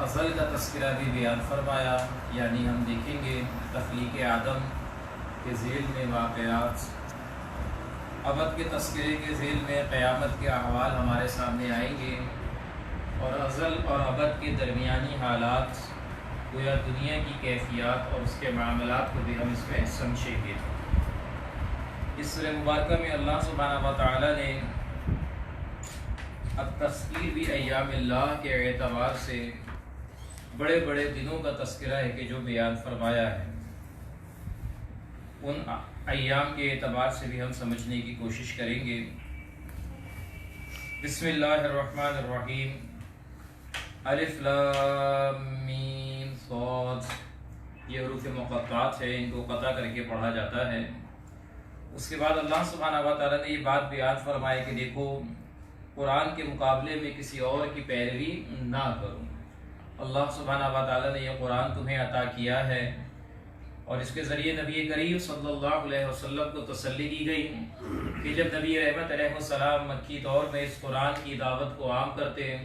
ازل کا تذکرہ بھی بیان فرمایا، یعنی ہم دیکھیں گے تخلیق آدم کے ذیل میں واقعات، ابد کے تذکرے کے ذیل میں قیامت کے احوال ہمارے سامنے آئیں گے، اور ازل اور ابد کے درمیانی حالات گویا دنیا کی کیفیات اور اس کے معاملات کو بھی ہم اس میں سمجھیں گے۔ اس سورہ مبارکہ میں اللہ سبحانہ و تعالی نے التذکیر بھی ایام اللہ کے اعتبار سے بڑے بڑے دنوں کا تذکرہ ہے کہ جو بیان فرمایا ہے، ان ایام کے اعتبار سے بھی ہم سمجھنے کی کوشش کریں گے۔ بسم اللہ الرحمن الرحیم، الف لام میم صاد، یہ حروف مقطعات ہیں، ان کو قطع کر کے پڑھا جاتا ہے۔ اس کے بعد اللہ سبحانہ و تعالیٰ نے یہ بات بیان فرمائی کہ دیکھو قرآن کے مقابلے میں کسی اور کی پیروی نہ کرو۔ اللہ سبحانہ و تعالیٰ نے یہ قرآن تمہیں عطا کیا ہے، اور اس کے ذریعے نبی کریم صلی اللہ علیہ وسلم کو تسلی دی گئی کہ جب نبی رحمت علیہ السلام مکی دور میں اس قرآن کی دعوت کو عام کرتے،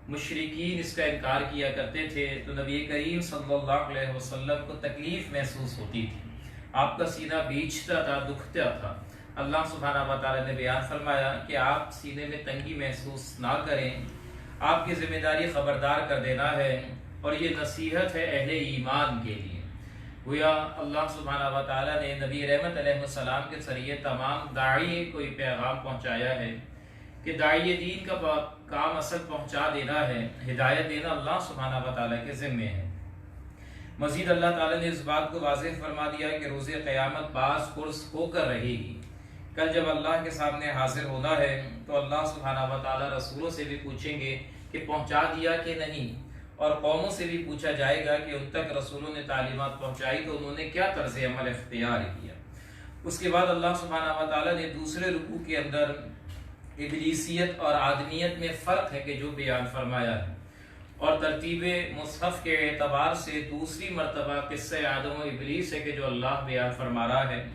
مشرکین اس کا انکار کیا کرتے تھے، تو نبی کریم صلی اللہ علیہ وسلم کو تکلیف محسوس ہوتی تھی، آپ کا سینہ بیچتا تھا، دکھتا تھا۔ اللہ سبحانہ و تعالیٰ نے بیان فرمایا کہ آپ سینے میں تنگی محسوس نہ کریں، آپ کی ذمہ داری خبردار کر دینا ہے، اور یہ نصیحت ہے اہل ایمان کے لیے۔ گویا اللہ سبحانہ و تعالیٰ نے نبی رحمت علیہ السلام کے ذریعے تمام داعی کو یہ پیغام پہنچایا ہے کہ داعی دین کا کام اصل پہنچا دینا ہے، ہدایت دینا اللہ سبحانہ و تعالیٰ کے ذمے ہے۔ مزید اللہ تعالیٰ نے اس بات کو واضح فرما دیا کہ روز قیامت باز پرس ہو کر رہے گی۔ کل جب اللہ کے سامنے حاضر ہونا ہے تو اللہ سبحانہ و تعالیٰ رسولوں سے بھی پوچھیں گے کہ پہنچا دیا کہ نہیں، اور قوموں سے بھی پوچھا جائے گا کہ ان تک رسولوں نے تعلیمات پہنچائی تو انہوں نے کیا طرز عمل اختیار کیا۔ اس کے بعد اللہ سبحانہ و تعالیٰ نے دوسرے رکوع کے اندر ابلیسیت اور آدمیت میں فرق ہے کہ جو بیان فرمایا ہے، اور ترتیب مصحف کے اعتبار سے دوسری مرتبہ قصہ آدم و ابلیس ہے کہ جو اللہ بیان فرما رہا ہے۔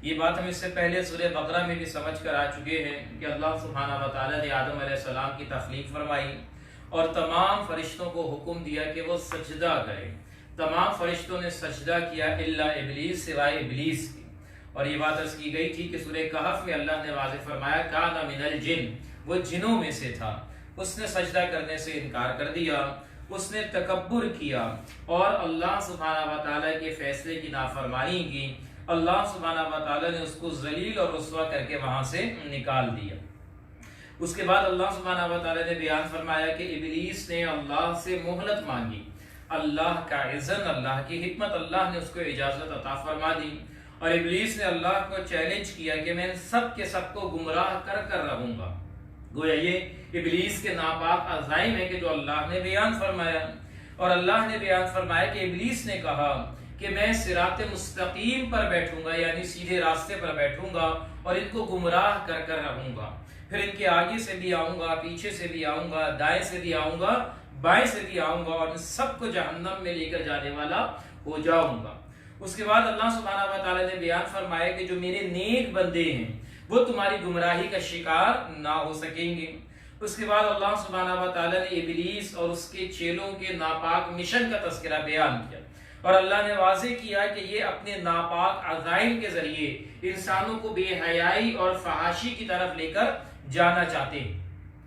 یہ بات ہم اس سے پہلے سورہ بقرہ میں بھی سمجھ کر آ چکے ہیں کہ اللہ سبحانہ و تعالیٰ نے آدم علیہ السلام کی تخلیق فرمائی اور تمام فرشتوں کو حکم دیا کہ وہ سجدہ کریں۔ تمام فرشتوں نے سجدہ کیا الا ابلیس، سوائے ابلیس کی، اور یہ بات عرض کی گئی تھی کہ سورہ کہف میں اللہ نے واضح فرمایا کان من الجن، وہ جنوں میں سے تھا، اس نے سجدہ کرنے سے انکار کر دیا، اس نے تکبر کیا اور اللہ سبحانہ و تعالیٰ کے فیصلے کی نافرمانی کی۔ اللہ سبحانہ و تعالیٰ نے اس کو ذلیل اور رسوا کر کے وہاں سے نکال دیا۔ اس کے بعد اللہ سبحانہ و تعالیٰ نے بیان فرمایا کہ ابلیس نے اللہ سے مہلت مانگی، اللہ کا اذن، اللہ کی حکمت، اللہ نے اس کو اجازت عطا فرما دی، اور ابلیس نے اللہ کو چیلنج کیا کہ میں سب کے سب کو گمراہ کر کر رہوں گا۔ گویا یہ ابلیس کے ناپاک عزائم ہے کہ جو اللہ نے بیان فرمایا، اور اللہ نے بیان فرمایا کہ ابلیس نے کہا کہ میں صراط مستقیم پر بیٹھوں گا، یعنی سیدھے راستے پر بیٹھوں گا اور ان کو گمراہ کر کر رہوں گا، پھر ان کے آگے سے بھی آؤں گا، پیچھے سے بھی آؤں گا، دائیں سے بھی آؤں گا، بائیں سے بھی آؤں گا، اور ان سب کو جہنم میں لے کر جانے والا ہو جاؤں گا۔ اس کے بعد اللہ سبحانہ و تعالیٰ نے بیان فرمایا کہ جو میرے نیک بندے ہیں وہ تمہاری گمراہی کا شکار نہ ہو سکیں گے۔ اس کے بعد اللہ سبحانہ و تعالیٰ نے ابلیس اور اس کے چیلوں کے ناپاک مشن کا تذکرہ بیان کیا، اور اللہ نے واضح کیا کہ یہ اپنے ناپاک عزائم کے ذریعے انسانوں کو بے حیائی اور فحاشی کی طرف لے کر جانا چاہتے ہیں۔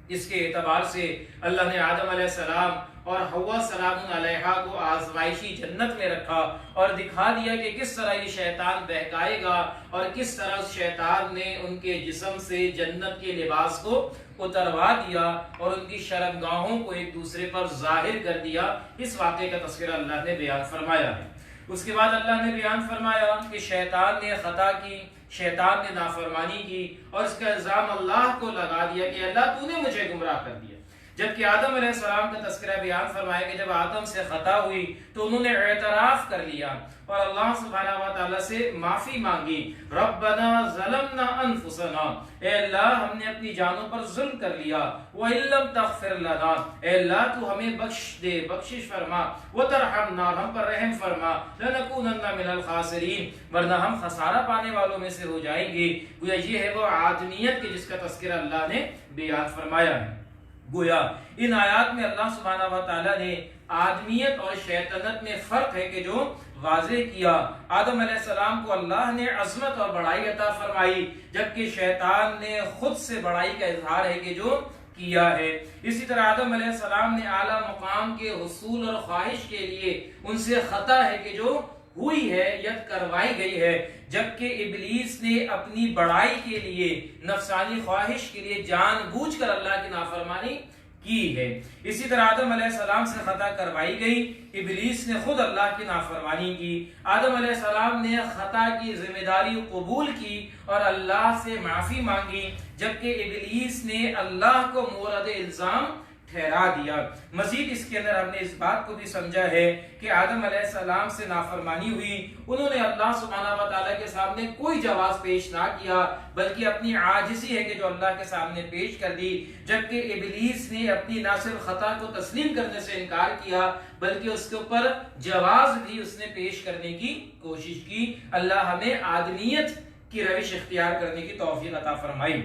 اس کے اعتبار سے اللہ نے آدم علیہ السلام اور حوا سلام علیہا کو آزمائشی جنت میں رکھا اور دکھا دیا کہ کس طرح یہ شیطان بہکائے گا، اور کس طرح شیطان نے ان کے جسم سے جنت کے لباس کو اتروا دیا اور ان کی شرمگاہوں کو ایک دوسرے پر ظاہر کر دیا۔ اس واقعے کا تذکرہ اللہ نے بیان فرمایا ہے۔ اس کے بعد اللہ نے بیان فرمایا کہ شیطان نے خطا کی، شیطان نے نافرمانی کی، اور اس کا الزام اللہ کو لگا دیا کہ اللہ تو نے مجھے گمراہ کر دیا۔ جبکہ آدم علیہ السلام کا تذکرہ بیان فرمایا کہ جب آدم سے خطا ہوئی تو انہوں نے اعتراف کر لیا اور اللہ سبحانہ و تعالیٰ سے معافی مانگی، ربنا ظلمنا انفسنا، اے اللہ ہم نے اپنی جانوں پر ظلم کر لیا، وَإِن لَّمْ تَغْفِرْ لَنَا، اے اللہ تو ہمیں بخش دے، بخشش فرما، وَتَرْحَمْنَا، ہم پر رحم فرما، لَنَكُونَنَّ مِنَ الْخَاسِرِينَ، ورنہ ہم خسارہ پانے والوں میں سے ہو جائیں گے۔ گویا یہ ہے وہ آدمیت کے جس کا تذکرہ اللہ نے بیان فرمایا ہے۔ گویا ان آیات میں اللہ سبحانہ و تعالیٰ نے آدمیت اور شیطنت میں فرق ہے کہ جو واضح کیا۔ آدم علیہ السلام کو اللہ نے عظمت اور بڑائی عطا فرمائی، جبکہ شیطان نے خود سے بڑائی کا اظہار ہے کہ جو کیا ہے۔ اسی طرح آدم علیہ السلام نے اعلیٰ مقام کے حصول اور خواہش کے لیے ان سے خطا ہے کہ جو ہوئی ہے یا کروائی گئی ہے، جبکہ ابلیس نے اپنی بڑائی کے لیے، نفسانی خواہش کے لیے جان بوجھ کر اللہ کی نافرمانی کی ہے۔ اسی طرح آدم علیہ السلام سے خطا کروائی گئی، ابلیس نے خود اللہ کی نافرمانی کی۔ آدم علیہ السلام نے خطا کی ذمہ داری قبول کی اور اللہ سے معافی مانگی، جبکہ ابلیس نے اللہ کو مورد الزام ٹھہرا دیا۔ مزید اس کے اندر ہم نے اس بات کو بھی سمجھا ہے کہ آدم علیہ السلام سے نافرمانی ہوئی، انہوں نے اللہ سبحانہ و تعالیٰ کے سامنے کوئی جواز پیش نہ کیا، بلکہ اپنی عاجزی ہے کہ جو اللہ کے سامنے پیش کر دی، جبکہ ابلیس نے اپنی نہ صرف خطا کو تسلیم کرنے سے انکار کیا بلکہ اس کے اوپر جواز بھی اس نے پیش کرنے کی کوشش کی۔ اللہ ہمیں آدمیت کی روش اختیار کرنے کی توفیق عطا فرمائی۔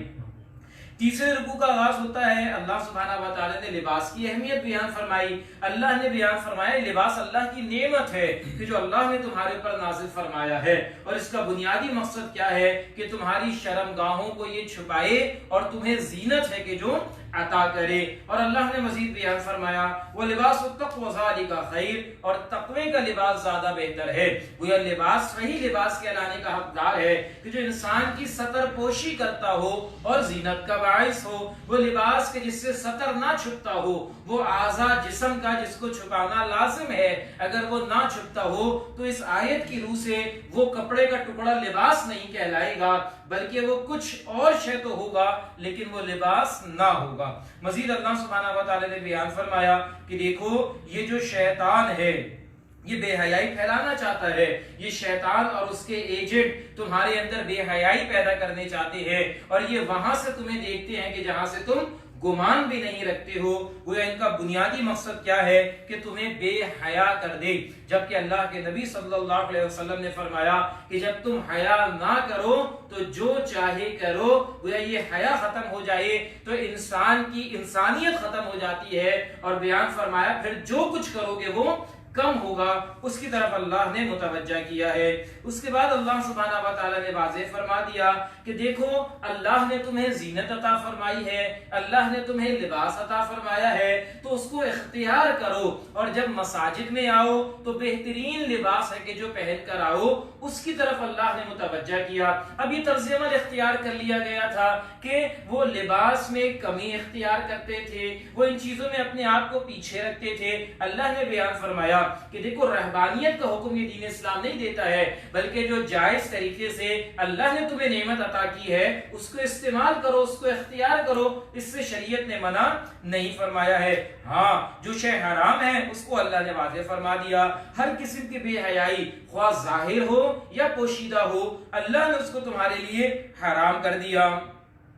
تیسرے رکوع کا آغاز ہوتا ہے، اللہ سبحانہ و تعالی نے لباس کی اہمیت بیان فرمائی۔ اللہ نے بیان فرمایا لباس اللہ کی نعمت ہے کہ جو اللہ نے تمہارے اوپر نازل فرمایا ہے، اور اس کا بنیادی مقصد کیا ہے کہ تمہاری شرمگاہوں کو یہ چھپائے اور تمہیں زینت ہے کہ جو عطا کرے۔ اور اللہ نے مزید بیان فرمایا وَلِبَاسُ التَّقْوَىٰ ذَٰلِكَ خَيْرٌ، اور تقوی کا لباس زیادہ بہتر ہے۔ گویا لباس وہی لباس کہلانے کا حقدار ہے کہ جو انسان کی ستر پوشی کرتا ہو اور زینت کا باعث ہو۔ وہ لباس کے جس سے ستر نہ چھپتا ہو، وہ اعضاء جسم کا جس کو چھپانا لازم ہے، اگر وہ نہ چھپتا ہو تو اس آیت کی روح سے وہ کپڑے کا ٹکڑا لباس نہیں کہلائے گا، بلکہ وہ کچھ اور شے تو ہوگا لیکن وہ لباس نہ ہوگا۔ مزید اللہ سبحانہ و تعالی نے بیان فرمایا کہ دیکھو یہ جو شیطان ہے یہ بے حیائی پھیلانا چاہتا ہے، یہ شیطان اور اس کے ایجنٹ تمہارے اندر بے حیائی پیدا کرنے چاہتے ہیں، اور یہ وہاں سے تمہیں دیکھتے ہیں کہ جہاں سے تم گمان بھی نہیں رکھتے ہو۔ وہ ان کا بنیادی مقصد کیا ہے کہ تمہیں بے حیا کر دے، جبکہ اللہ کے نبی صلی اللہ علیہ وسلم نے فرمایا کہ جب تم حیا نہ کرو تو جو چاہے کرو، گویا یہ حیا ختم ہو جائے تو انسان کی انسانیت ختم ہو جاتی ہے، اور بیان فرمایا پھر جو کچھ کرو گے وہ کم ہوگا۔ اس کی طرف اللہ نے متوجہ کیا ہے۔ اس کے بعد اللہ سبحانہ و تعالی نے واضح فرما دیا کہ دیکھو اللہ نے تمہیں زینت عطا فرمائی ہے، اللہ نے تمہیں لباس عطا فرمایا ہے، تو اس کو اختیار کرو، اور جب مساجد میں آؤ تو بہترین لباس ہے کہ جو پہن کر آؤ، اس کی طرف اللہ نے متوجہ کیا۔ اب یہ طرز عمل اختیار کر لیا گیا تھا کہ وہ لباس میں کمی اختیار کرتے تھے، وہ ان چیزوں میں اپنے آپ کو پیچھے رکھتے تھے۔ اللہ نے بیان فرمایا کہ دیکھو رہبانیت کا حکم یہ دین اسلام نہیں دیتا ہے، بلکہ جو جائز طریقے سے اللہ نے تمہیں نعمت عطا کی ہے اس کو استعمال کرو، اس کو اختیار کرو، اس سے شریعت نے منع نہیں فرمایا ہے۔ ہاں جو شے حرام ہے اس کو اللہ نے واضح فرما دیا۔ ہر قسم کی بے حیائی خواہ ظاہر ہو یا پوشیدہ ہو، اللہ نے اس کو تمہارے لیے حرام کر دیا۔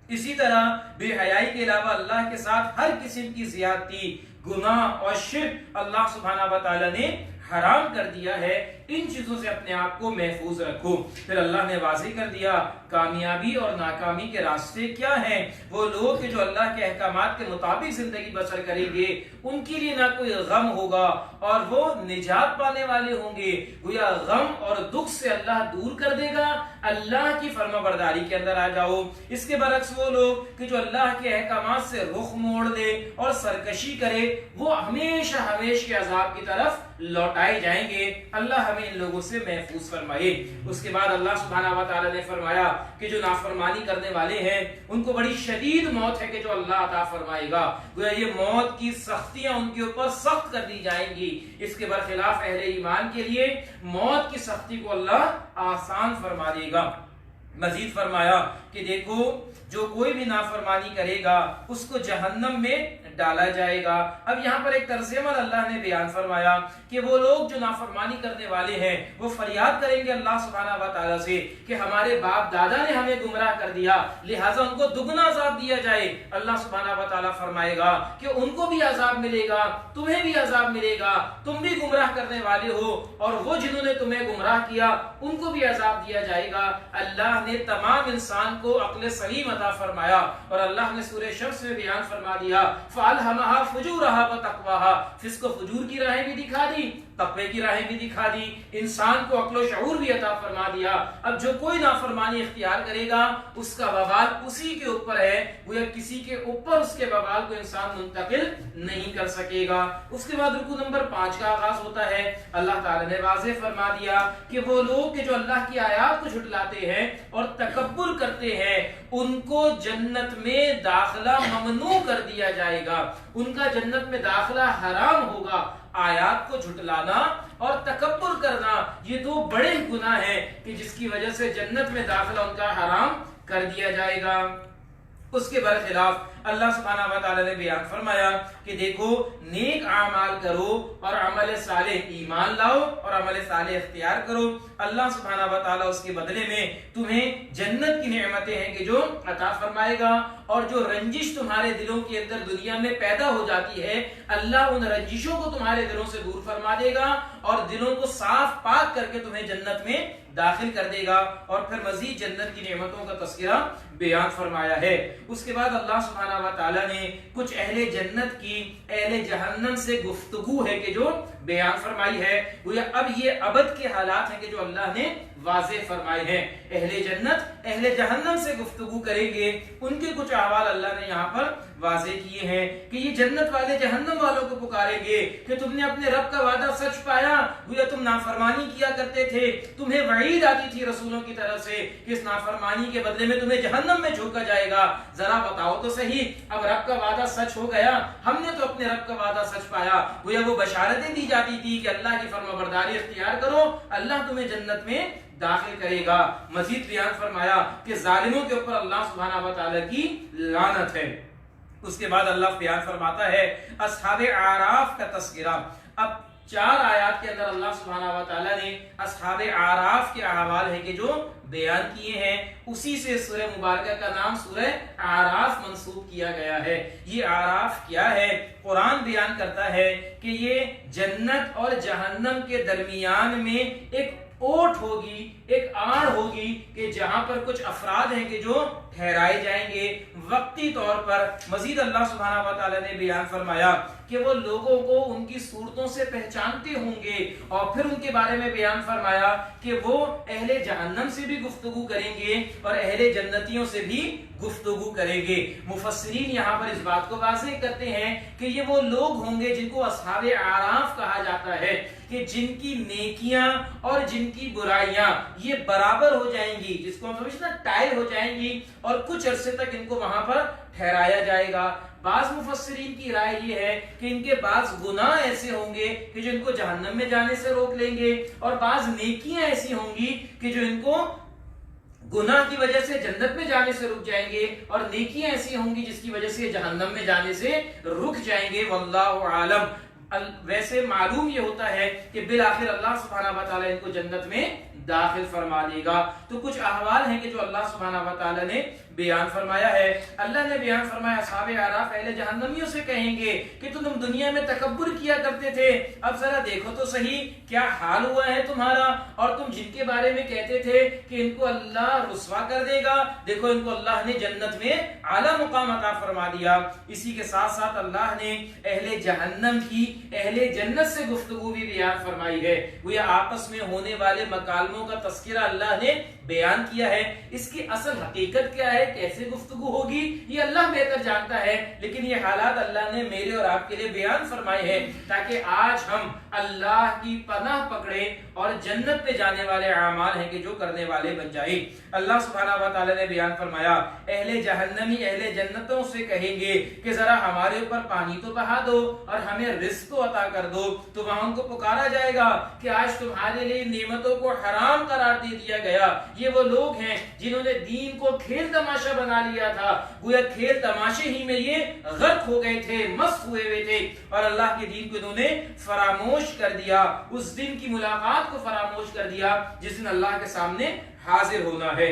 اسی طرح بے حیائی کے علاوہ اللہ کے ساتھ ہر قسم کی زیادتی، گناہ اور شرک اللہ سبحانہ و تعالی نے حرام کر دیا ہے۔ ان چیزوں سے اپنے آپ کو محفوظ رکھو۔ پھر اللہ نے واضح کر دیا کامیابی اور ناکامی کے راستے کیا ہیں۔ وہ لوگ کہ جو اللہ کے احکامات کے مطابق زندگی بسر کریں گے ان کے لیے نہ کوئی غم ہوگا اور وہ نجات پانے والے ہوں گے۔ گویا غم اور دکھ سے اللہ دور کر دے گا، اللہ کی فرما برداری کے اندر آ جاؤ۔ اس کے برعکس وہ لوگ کہ جو اللہ کے احکامات سے رخ موڑ دے اور سرکشی کرے وہ ہمیشہ ہمیشہ کے عذاب کی طرف لوٹائے جائیں گے۔ اللہ ہمیں ان لوگوں سے محفوظ فرمائے۔ اس کے بعد اللہ سبحانہ و تعالی نے فرمایا کہ جو نافرمانی کرنے والے ہیں ان کو بڑی شدید موت ہے کہ جو اللہ عطا فرمائے گا۔ گویا یہ موت کی سختیاں ان کے اوپر سخت کر دی جائیں گی۔ اس کے برخلاف اہل ایمان کے لیے موت کی سختی کو اللہ آسان فرما دے گا۔ مزید فرمایا کہ دیکھو جو کوئی بھی نافرمانی کرے گا اس کو جہنم میں ڈالا جائے گا۔ اب یہاں پر ایک طرز عمل اللہ نے بیان فرمایا کہ وہ لوگ جو نافرمانی کرنے والے ہیں وہ فریاد کریں گے اللہ سبحانہ و تعالیٰ سے کہ ہمارے باپ دادا نے ہمیں گمراہ کر دیا لہٰذا ان کو دگنا عذاب دیا جائے۔ اللہ سبحانہ و تعالیٰ فرمائے گا کہ ان کو بھی عذاب ملے گا، تمہیں بھی عذاب ملے گا، تم بھی گمراہ کرنے والے ہو، اور وہ جنہوں نے تمہیں گمراہ کیا ان کو بھی عذاب دیا جائے گا۔ اللہ نے تمام انسان کو عقل سلیم عطا فرمایا، اور اللہ نے سورہ شمس میں بیان فرما دیا فَأَلْهَمَهَا فُجُورَهَا وَتَقْوَاهَا، فسق و فجور کی راہیں بھی دکھا دی، تقوی کی راہیں بھی دکھا دی، انسان کو عقل و شعور بھی عطا فرما دیا۔ اب جو کوئی نافرمانی اختیار کرے گا اس کا وبال اسی کے اوپر ہے، گویا کسی کے اوپر اس کے وبال کو انسان منتقل نہیں کر سکے گا۔ اس کے بعد رکوع نمبر 5 کا آغاز ہوتا ہے۔ اللہ تعالی نے واضح فرما دیا کہ وہ لوگ جو اللہ کی آیات کو جھٹلاتے ہیں اور تکبر کرتے ہیں ان کو جنت میں داخلہ ممنوع کر دیا جائے گا، ان کا جنت میں داخلہ حرام ہوگا۔ آیات کو جھٹلانا اور تکبر کرنا یہ دو بڑے گناہ ہیں کہ جس کی وجہ سے جنت میں داخلہ ان کا حرام کر دیا جائے گا۔ اس کے برخلاف اللہ سبحانہ و تعالی نے بیان فرمایا کہ دیکھو نیک اعمال کرو اور عمل صالح ایمان لاؤ اور عمل صالح اختیار کرو، اللہ سبحانہ و تعالی اس کے بدلے میں تمہیں جنت کی نعمتیں ہیں کہ جو عطا فرمائے گا، اور جو رنجش تمہارے دلوں کے اندر دنیا میں پیدا ہو جاتی ہے اللہ ان رنجشوں کو تمہارے دلوں سے دور فرما دے گا اور دلوں کو صاف پاک کر کے تمہیں جنت میں داخل کر دے گا۔ اور پھر مزید جنت کی نعمتوں کا تذکرہ بیان فرمایا ہے۔ اس کے بعد اللہ سبحانہ و تعالی نے کچھ اہل جنت کی اہل جہنم سے گفتگو ہے کہ جو بیان فرمائی ہے، گویا اب یہ ابد کے حالات ہیں کہ جو اللہ نے واضح فرمائے ہیں۔ اہل جنت اہل جہنم سے گفتگو کریں گے، ان کے کچھ احوال اللہ نے یہاں پر واضح کیے ہیں کہ یہ جنت والے جہنم والوں کو پکاریں گے کہ تم نے اپنے رب کا وعدہ سچ پایا، گویا تم نافرمانی کیا کرتے تھے، تمہیں وعید آتی تھی رسولوں کی طرف سے کہ اس نافرمانی کے بدلے میں تمہیں جہنم میں جھونکا جائے گا، ذرا بتاؤ تو صحیح اب رب کا وعدہ سچ ہو گیا، ہم نے تو اپنے رب کا وعدہ سچ پایا۔ گویا وہ بشارتیں دی جاتی تھی کہ اللہ کی فرما برداری اختیار کرو، اللہ تمہیں جنت میں داخل کرے گا۔ مزید بیان فرمایا کہ ظالموں کے اوپر اللہ سبحانہ و تعالی کی لعنت ہے۔ اس کے بعد اللہ بیان فرماتا ہے اصحاب اعراف کا تذکرہ۔ اب 4 آیات کے اندر اللہ سبحانہ و تعالی نے اصحاب اعراف کے احوال ہے کہ جو بیان کیے ہیں، اسی سے سورہ مبارکہ کا نام سورہ اعراف منسوب کیا گیا ہے۔ یہ اعراف کیا ہے؟ قرآن بیان کرتا ہے کہ یہ جنت اور جہنم کے درمیان میں ایک اوٹ ہوگی، ایک آڑ ہوگی کہ جہاں پر کچھ افراد ہیں کہ جو ٹھہرائے جائیں گے وقتی طور پر۔ مزید اللہ سبحانہ و تعالی نے بیان فرمایا کہ وہ لوگوں کو ان کی صورتوں سے پہچانتے ہوں گے، اور پھر ان کے بارے میں بیان فرمایا کہ وہ اہل جہنم سے بھی گفتگو کریں گے اور اہل جنتیوں سے بھی گفتگو کریں گے۔ مفسرین یہاں پر اس بات کو واضح کرتے ہیں کہ یہ وہ لوگ ہوں گے جن کو اصحاب اعراف کہا جاتا ہے، کہ جن کی نیکیاں اور جن کی برائیاں یہ برابر ہو جائیں گی، جس کو ہم سمجھتے ہیں ٹائل ہو جائیں گی، اور کچھ عرصے تک ان کو وہاں پر ٹھہرایا جائے گا۔ بعض مفسرین کی رائے یہ ہے کہ ان کے بعض گناہ ایسے ہوں گے کہ جو ان کو جہنم میں جانے سے روک لیں گے، اور بعض نیکیاں ایسی ہوں گی کہ جو ان کو گناہ کی وجہ سے جنت میں جانے سے رک جائیں گے، اور نیکیاں ایسی ہوں گی جس کی وجہ سے جہنم میں جانے سے رک جائیں گے۔ واللہ عالم۔ ویسے معلوم یہ ہوتا ہے کہ بالآخر اللہ سبحانہ و تعالی ان کو جنت میں داخل فرما دے گا۔ تو کچھ احوال ہیں کہ جو اللہ سبحانہ و تعالی نے بیان فرمایا ہے۔ اللہ نے بیان فرمایا اصحاب اعراف اہل جہنمیوں سے کہیں گے کہ تم دنیا میں تکبر کیا کرتے تھے، اب ذرا دیکھو تو صحیح کیا حال ہوا ہے تمہارا، اور تم جن کے بارے میں کہتے تھے کہ ان کو اللہ رسوا کر دے گا، دیکھو ان کو اللہ نے جنت میں اعلیٰ مقام عطا فرما دیا۔ اسی کے ساتھ ساتھ اللہ نے اہل جہنم کی اہل جنت سے گفتگو بھی بیان فرمائی ہے۔ گویا آپس میں ہونے والے مکالموں کا تذکرہ اللہ نے بیان کیا ہے۔ اس کی اصل حقیقت کیا ہے، کیسے گفتگو ہوگی، یہ اللہ بہتر جانتا ہے، لیکن یہ حالات اللہ نے میرے اور آپ کے لیے بیان فرمائے ہیں تاکہ آج ہم اللہ کی پناہ پکڑے اور جنت میں جانے والے اعمال ہیں کہ جو کرنے والے بن جائیں۔ اللہ سبحانہ و تعالی نے بیان فرمایا اہل جہنمی اہل جنتوں سے کہیں گے کہ ذرا ہمارے اوپر پانی تو بہا دو اور ہمیں رزق تو عطا کر دو، تو وہاں ان کو پکارا جائے گا کہ آج تمہارے لیے نعمتوں کو حرام قرار دے دیا گیا۔ یہ وہ لوگ ہیں جنہوں نے دین کو کھیل تماشا بنا لیا تھا، گویا کھیل تماشے ہی میں یہ غرق ہو گئے تھے، مست ہوئے تھے، اور اللہ کے دین کو انہوں نے فراموش کر دیا، اس دن کی ملاقات کو فراموش کر دیا جس دن اللہ کے سامنے حاضر ہونا ہے۔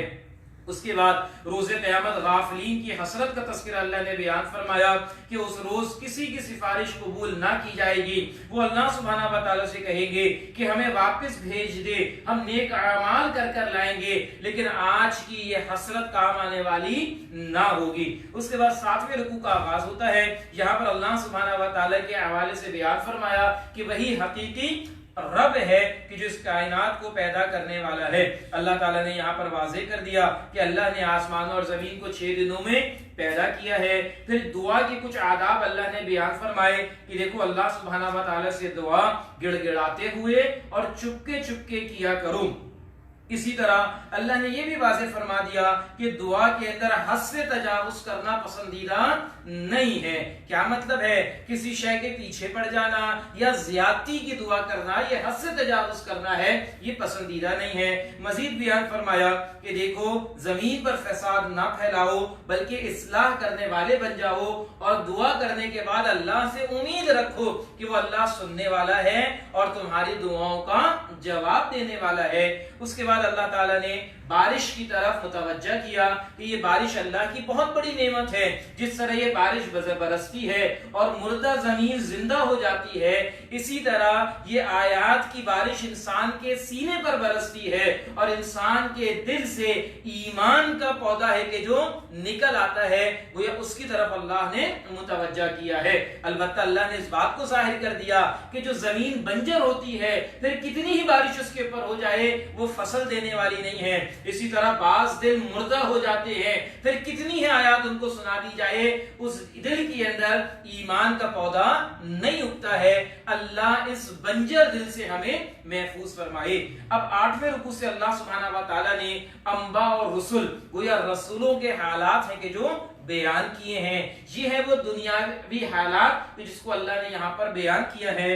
اس کے بعد روز قیامت غافلین کی حسرت کا تذکرہ اللہ نے بیان فرمایا کہ اس روز کسی کی سفارش قبول نہ کی جائے گی. وہ اللہ سبحانہ و تعالیٰ سے کہیں گے کہ ہمیں واپس بھیج دے, ہم نیک اعمال کر لائیں گے, لیکن آج کی یہ حسرت کام آنے والی نہ ہوگی. اس کے بعد 7ویں رکوع کا آغاز ہوتا ہے. یہاں پر اللہ سبحانہ و تعالیٰ کے حوالے سے بیان فرمایا کہ وہی حقیقی رب ہے کہ جو اس کائنات کو پیدا کرنے والا ہے. اللہ تعالیٰ نے یہاں پر واضح کر دیا کہ اللہ نے آسمانوں اور زمین کو 6 دنوں میں پیدا کیا ہے. پھر دعا کی کچھ آداب اللہ نے بیان فرمائے کہ دیکھو اللہ سبحانہ و تعالیٰ سے دعا گڑ گڑاتے ہوئے اور چپکے کیا کرو. اسی طرح اللہ نے یہ بھی واضح فرما دیا کہ دعا کے اندر حد سے تجاوز کرنا پسندیدہ نہیں ہے. کیا مطلب ہے؟ کسی شے کے پیچھے پڑ جانا یا زیادتی کی دعا کرنا, یہ حد سے تجاوز کرنا ہے, یہ پسندیدہ نہیں ہے. مزید بیان فرمایا کہ دیکھو زمین پر فساد نہ پھیلاؤ بلکہ اصلاح کرنے والے بن جاؤ, اور دعا کرنے کے بعد اللہ سے امید رکھو کہ وہ اللہ سننے والا ہے اور تمہاری دعاؤں کا جواب دینے والا ہے. اس کے بعد اللہ تعالیٰ نے بارش کی طرف متوجہ کیا کہ یہ بارش اللہ کی بہت بڑی نعمت ہے. جس طرح یہ بارش برستی ہے اور مردہ زمین زندہ ہو جاتی ہے, اسی طرح یہ آیات کی بارش انسان کے سینے پر برستی ہے اور انسان کے دل سے ایمان کا پودا ہے کہ جو نکل آتا ہے, وہ اس کی طرف اللہ نے متوجہ کیا ہے. البتہ اللہ نے اس بات کو ظاہر کر دیا کہ جو زمین بنجر ہوتی ہے پھر کتنی ہی بارش اس کے اوپر ہو جائے وہ فصل دینے والی نہیں ہے. اسی طرح بعض دل مردہ ہو جاتے ہیں, پھر کتنی ہی آیات ان کو سنا دی جائے اس دل کے اندر ایمان کا پودا نہیں اگتا ہے. اللہ اس بنجر دل سے ہمیں محفوظ فرمائے. اب 8ویں رکوع سے اللہ سبحانہ و تعالیٰ نے انبیاء اور رسول, گویا رسولوں کے حالات ہیں کہ جو بیان کیے ہیں. یہ ہے وہ دنیاوی حالات جس کو اللہ نے یہاں پر بیان کیا ہے.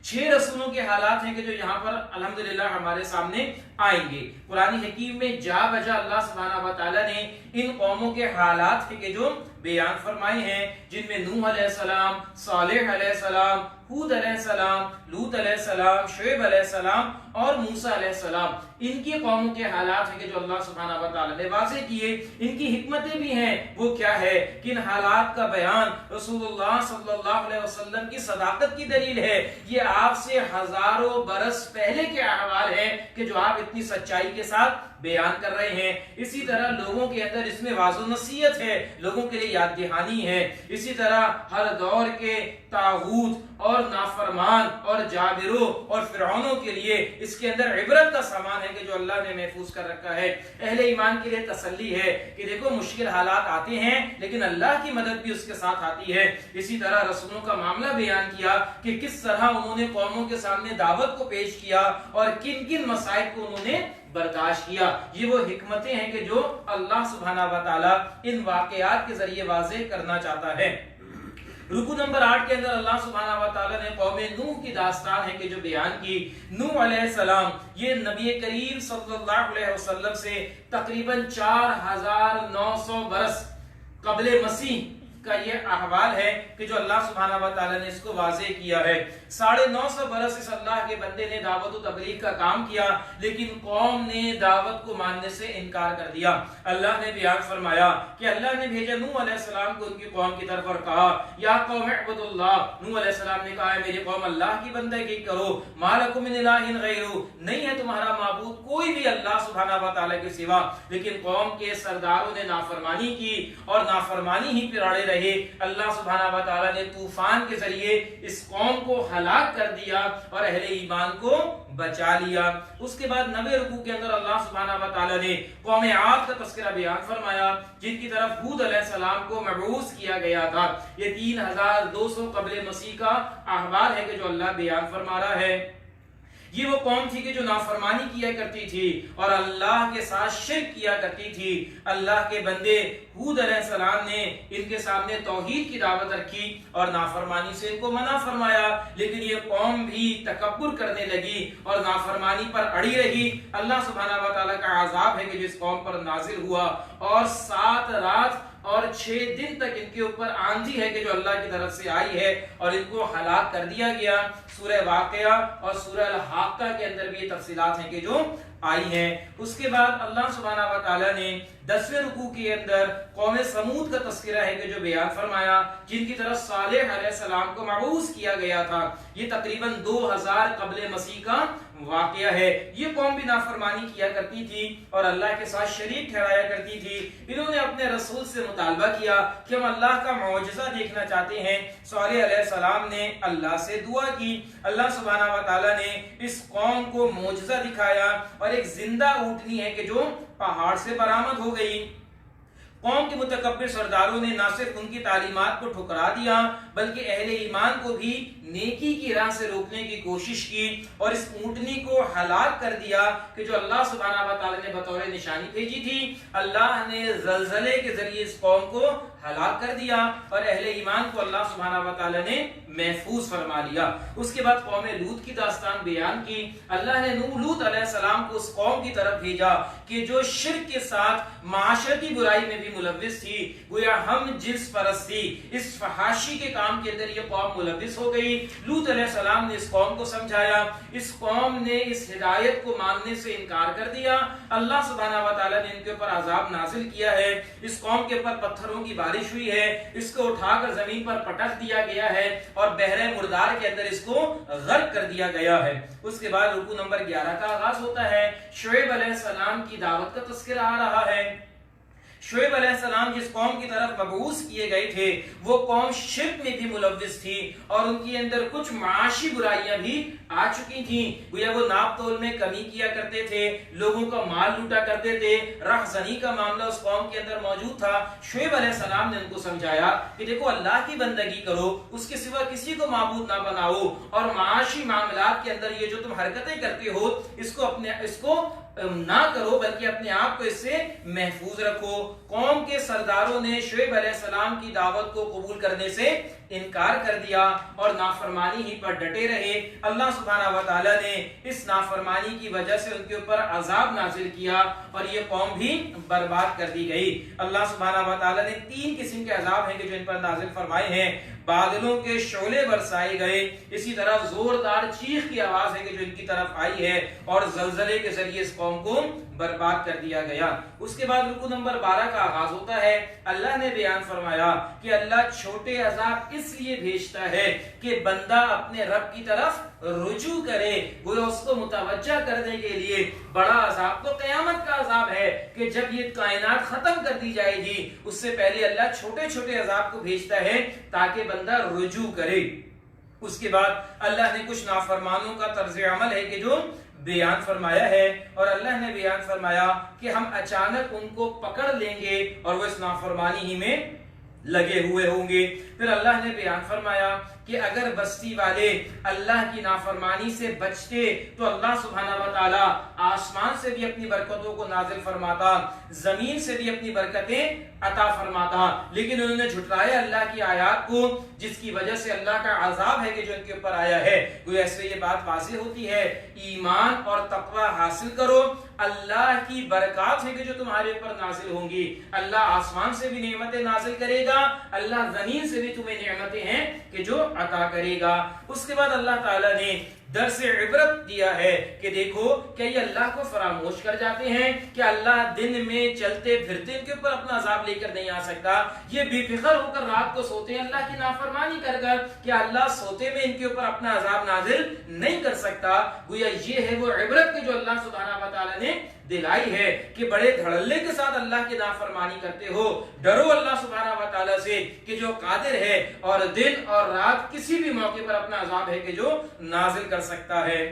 6 رسولوں کے حالات ہیں کہ جو یہاں پر الحمدللہ ہمارے سامنے آئیں گے. قرآن حکیم میں جا بجا اللہ سبحانہ و تعالیٰ نے ان قوموں کے حالات ہیں کہ جو بیان فرمائے ہیں, جن میں نوح علیہ السلام, صالح علیہ السلام, ہود علیہ السلام, لوط علیہ السلام, شعیب علیہ السلام اور موسیٰ علیہ السلام. ان کی قوموں کے حالات ہیں کہ جو اللہ سبحانہ و تعالیٰ نے واضح کیے. ان کی حکمتیں بھی ہیں. وہ کیا ہے کہ ان حالات کا بیان رسول اللہ صلی اللہ علیہ وسلم کی صداقت کی دلیل ہے. یہ آپ سے ہزاروں برس پہلے کے احوال ہیں کہ جو آپ اتنی سچائی کے ساتھ بیان کر رہے ہیں. اسی طرح لوگوں کے اندر اس میں واضح نصیحت ہے, لوگوں کے لیے یاد دہانی ہے. اسی طرح ہر دور کے طاغوت اور نافرمان اور جابروں اور فرعونوں کے لیے اس کے اندر عبرت کا سامان ہے کہ جو اللہ نے محفوظ کر رکھا ہے. اہل ایمان کے لیے تسلی ہے کہ دیکھو مشکل حالات آتے ہیں لیکن اللہ کی مدد بھی اس کے ساتھ آتی ہے. اسی طرح رسولوں کا معاملہ بیان کیا کہ کس طرح انہوں نے قوموں کے سامنے دعوت کو پیش کیا اور کن کن مسائل کو انہوں نے برداشت کیا. یہ وہ حکمتیں ہیں کہ جو اللہ سبحانہ و تعالیٰ ان واقعات کے ذریعے واضح کرنا چاہتا ہے. رکوع نمبر 8 کے اندر اللہ سبحانہ و تعالیٰ نے قوم نوح کی داستان ہے کہ جو بیان کی. نوح علیہ السلام یہ نبی کریم صلی اللہ علیہ وسلم سے تقریباً 4900 برس قبل مسیح کا یہ احوال ہے کہ جو اللہ سبحانہ و تعالیٰ نے اس کو واضح کیا ہے. 950 برس اس اللہ کے بندے نے دعوت و تبلیغ کا کام کیا لیکن قوم نے دعوت کو ماننے سے انکار کر دیا. اللہ نے بیان فرمایا کہ اللہ نے بھیجا نوح علیہ السلام کو ان کی قوم کی طرف اور کہا یا قوم اعبدوا اللہ. نوح علیہ السلام نے کہا ہے میری قوم اللہ کی بندگی کرو. ما لکم من الہ غیرہ, نہیں ہے تمہارا معبود کوئی بھی اللہ سبحانہ و تعالیٰ کے سوا. لیکن قوم کے سرداروں نے نافرمانی کی اور نافرمانی ہی پر اڑے رہے. اللہ سبحانہ و تعالیٰ نے طوفان کے ذریعے اس قوم کو ہلاک کر دیا اور اہل ایمان کو بچا لیا. اس کے بعد 9ویں رکوع کے اندر اللہ سبحانہ و تعالیٰ نے قوم عاد کا تذکرہ بیان فرمایا جن کی طرف ہود علیہ السلام کو مبعوث کیا گیا تھا. یہ 3200 قبل مسیح کا احوال ہے کہ جو اللہ بیان فرما رہا ہے. یہ وہ قوم تھی کہ جو نافرمانی کیا کرتی تھی اور اللہ کے ساتھ شرک کیا کرتی تھی. اللہ کے بندے ہود علیہ السلام نے ان کے سامنے توحید کی دعوت رکھی اور نافرمانی سے ان کو منع فرمایا, لیکن یہ قوم بھی تکبر کرنے لگی اور نافرمانی پر اڑی رہی. اللہ سبحانہ و تعالیٰ کا عذاب ہے کہ جو اس قوم پر نازل ہوا اور 7 رات اور 6 دن تک ان کے اوپر آندھی ہے کہ جو اللہ کی طرف سے آئی ہے اور ان کو ہلاک کر دیا گیا. سورہ واقعہ اور سورہ الحاقہ کے اندر بھی یہ تفصیلات ہیں کہ جو آئی ہیں۔ اس کے بعد اللہ سبحانہ و تعالیٰ نے 10ویں رکوع کے اندر قوم سمود کا تذکرہ ہے کہ جو بیان فرمایا، جن کی طرف صالح علیہ السلام کو مبعوث کیا گیا تھا۔ یہ تقریباً 2000 قبل مسیح کا واقعہ ہے۔ یہ قوم بھی نافرمانی کیا کرتی تھی اور اللہ کے ساتھ شریک ٹھہرایا کرتی تھی۔ انہوں نے اپنے رسول سے مطالبہ کیا کہ ہم اللہ کا معجزہ دیکھنا چاہتے ہیں۔ صالح علیہ السلام نے اللہ سے دعا کی، اللہ سبحانہ و تعالیٰ نے اس قوم کو معجزہ دکھایا اور ایک زندہ اونٹنی ہے کہ جو پہاڑ سے برآمد ہو گئی۔ قوم کے متکبر سرداروں نے نہ صرف ان کی تعلیمات کو ٹھکرا دیا بلکہ اہل ایمان کو بھی نیکی کی راہ سے روکنے کی کوشش کی اور اس اونٹنی کو ہلاک کر دیا کہ جو اللہ سبحانہ و تعالی نے بطور نشانی بھیجی تھی۔ اللہ نے زلزلے کے ذریعے اس قوم کو ہلاک کر دیا اور اہل ایمان کو اللہ سبحانہ و تعالی نے محفوظ فرما لیا۔ اس کے بعد قوم لوط کی داستان بیان کی۔ اللہ نے لوط علیہ السلام کو اس قوم کی طرف بھیجا کہ جو شرک کے ساتھ معاشرتی برائی میں بھی ملوث تھی، گویا ہم جنس پرستی، اس فحاشی کے کام کے اندر یہ قوم ملوث ہو گئی۔ لوط علیہ السلام نے اس قوم کو سمجھایا، اس قوم نے اس ہدایت کو ماننے سے انکار کر دیا۔ اللہ سبحانہ و تعالی نے ان کے اوپر عذاب نازل کیا ہے۔ اس قوم کے اوپر پتھروں کی بارش ہوئی ہے، اس کو اٹھا کر زمین پر پٹک دیا گیا ہے اور بحر مردار کے اندر اس کو غرق کر دیا گیا ہے۔ اس کے بعد رکوع نمبر 11 کا آغاز ہوتا ہے۔ شعیب علیہ السلام کی دعوت کا تذکرہ آ رہا ہے۔ شعیب علیہ السلام جس قوم کی طرف مبعوث کیے گئے تھے وہ قوم شرک میں بھی ملوث تھی اور ان کے اندر کچھ معاشی برائیاں بھی آ چکی تھیں۔ گویا وہ ناپ تول میں کمی کیا کرتے تھے، لوگوں کا مال لوٹا کرتے تھے، رہزنی کا معاملہ اس قوم کے اندر موجود تھا۔ شعیب علیہ السلام نے ان کو سمجھایا کہ دیکھو اللہ کی بندگی کرو، اس کے سوا کسی کو معبود نہ بناؤ اور معاشی معاملات کے اندر یہ جو تم حرکتیں کرتے ہو اس کو نہ کرو بلکہ اپنے آپ کو اس سے محفوظ رکھو۔ قوم کے سرداروں نے شعیب علیہ السلام کی دعوت کو قبول کرنے سے انکار کر دیا اور نافرمانی ہی پر ڈٹے رہے۔ اللہ سبحانہ و تعالی نے اس نافرمانی کی وجہ سے ان کے اوپر عذاب نازل کیا اور یہ قوم بھی برباد کر دی گئی۔ اللہ سبحانہ و تعالی نے 3 قسم کے عذاب ہیں کہ جو ان پر نازل فرمائے ہیں۔ بادلوں کے شعلے برسائے گئے، اسی طرح زوردار چیخ کی آواز ہے کہ جو ان کی طرف آئی ہے اور زلزلے کے ذریعے اس قوم کو برباد کر دیا گیا۔ اس کے بعد رکوع نمبر 12 کا آغاز ہوتا ہے۔ اللہ نے بیان فرمایا کہ اللہ چھوٹے عذاب اس لیے بھیجتا ہے کہ بندہ اپنے رب کی طرف رجوع کرے، گویا اس کو متوجہ کرنے کے لیے۔ بڑا عذاب تو قیامت کا عذاب ہے کہ جب یہ کائنات ختم کر دی جائے گی، اس سے پہلے اللہ چھوٹے چھوٹے عذاب کو بھیجتا ہے تاکہ بندہ رجوع کرے۔ اس کے بعد اللہ نے کچھ نافرمانوں کا طرز عمل ہے کہ جو بیان فرمایا ہے اور اللہ نے بیان فرمایا کہ ہم اچانک ان کو پکڑ لیں گے اور وہ اس نافرمانی ہی میں لگے ہوئے ہوں گے۔ پھر اللہ نے بیان فرمایا کہ اگر بستی والے اللہ کی نافرمانی سے بچتے تو اللہ سبحانہ و تعالی آسمان سے بھی اپنی برکتوں کو نازل فرماتا، زمین سے بھی اپنی برکتیں عطا فرماتا، لیکن انہوں نے جھٹلایا اللہ کی آیات کو، جس کی وجہ سے اللہ کا عذاب ہے کہ جو ان کے اوپر آیا ہے۔ گویا اس سے یہ بات واضح ہوتی ہے ایمان اور تقوی حاصل کرو، اللہ کی برکات ہے کہ جو تمہارے اوپر نازل ہوں گی۔ اللہ آسمان سے بھی نعمتیں نازل کرے گا، اللہ زمین سے بھی تمہیں نعمتیں ہیں کہ جو عطا کرے گا۔ اس کے بعد اللہ تعالیٰ نے درس عبرت دیا ہے کہ دیکھو کہ یہ اللہ کو فراموش کر جاتے ہیں کہ اللہ دن میں چلتے پھرتے ان کے اوپر اپنا عذاب لے کر نہیں آ سکتا۔ یہ بے فکر ہو کر رات کو سوتے ہیں اللہ کی نافرمانی کر کر کہ اللہ سوتے میں ان کے اوپر اپنا عذاب نازل نہیں کر سکتا۔ گویا یہ ہے وہ عبرت کہ جو اللہ سبحانہ و تعالی نے دلائی ہے کہ بڑے دھڑلے کے ساتھ اللہ کی نافرمانی کرتے ہو، ڈرو اللہ سبحانہ و تعالی سے کہ جو قادر ہے اور دن اور رات کسی بھی موقع پر اپنا عذاب ہے کہ جو نازل کر سکتا ہے۔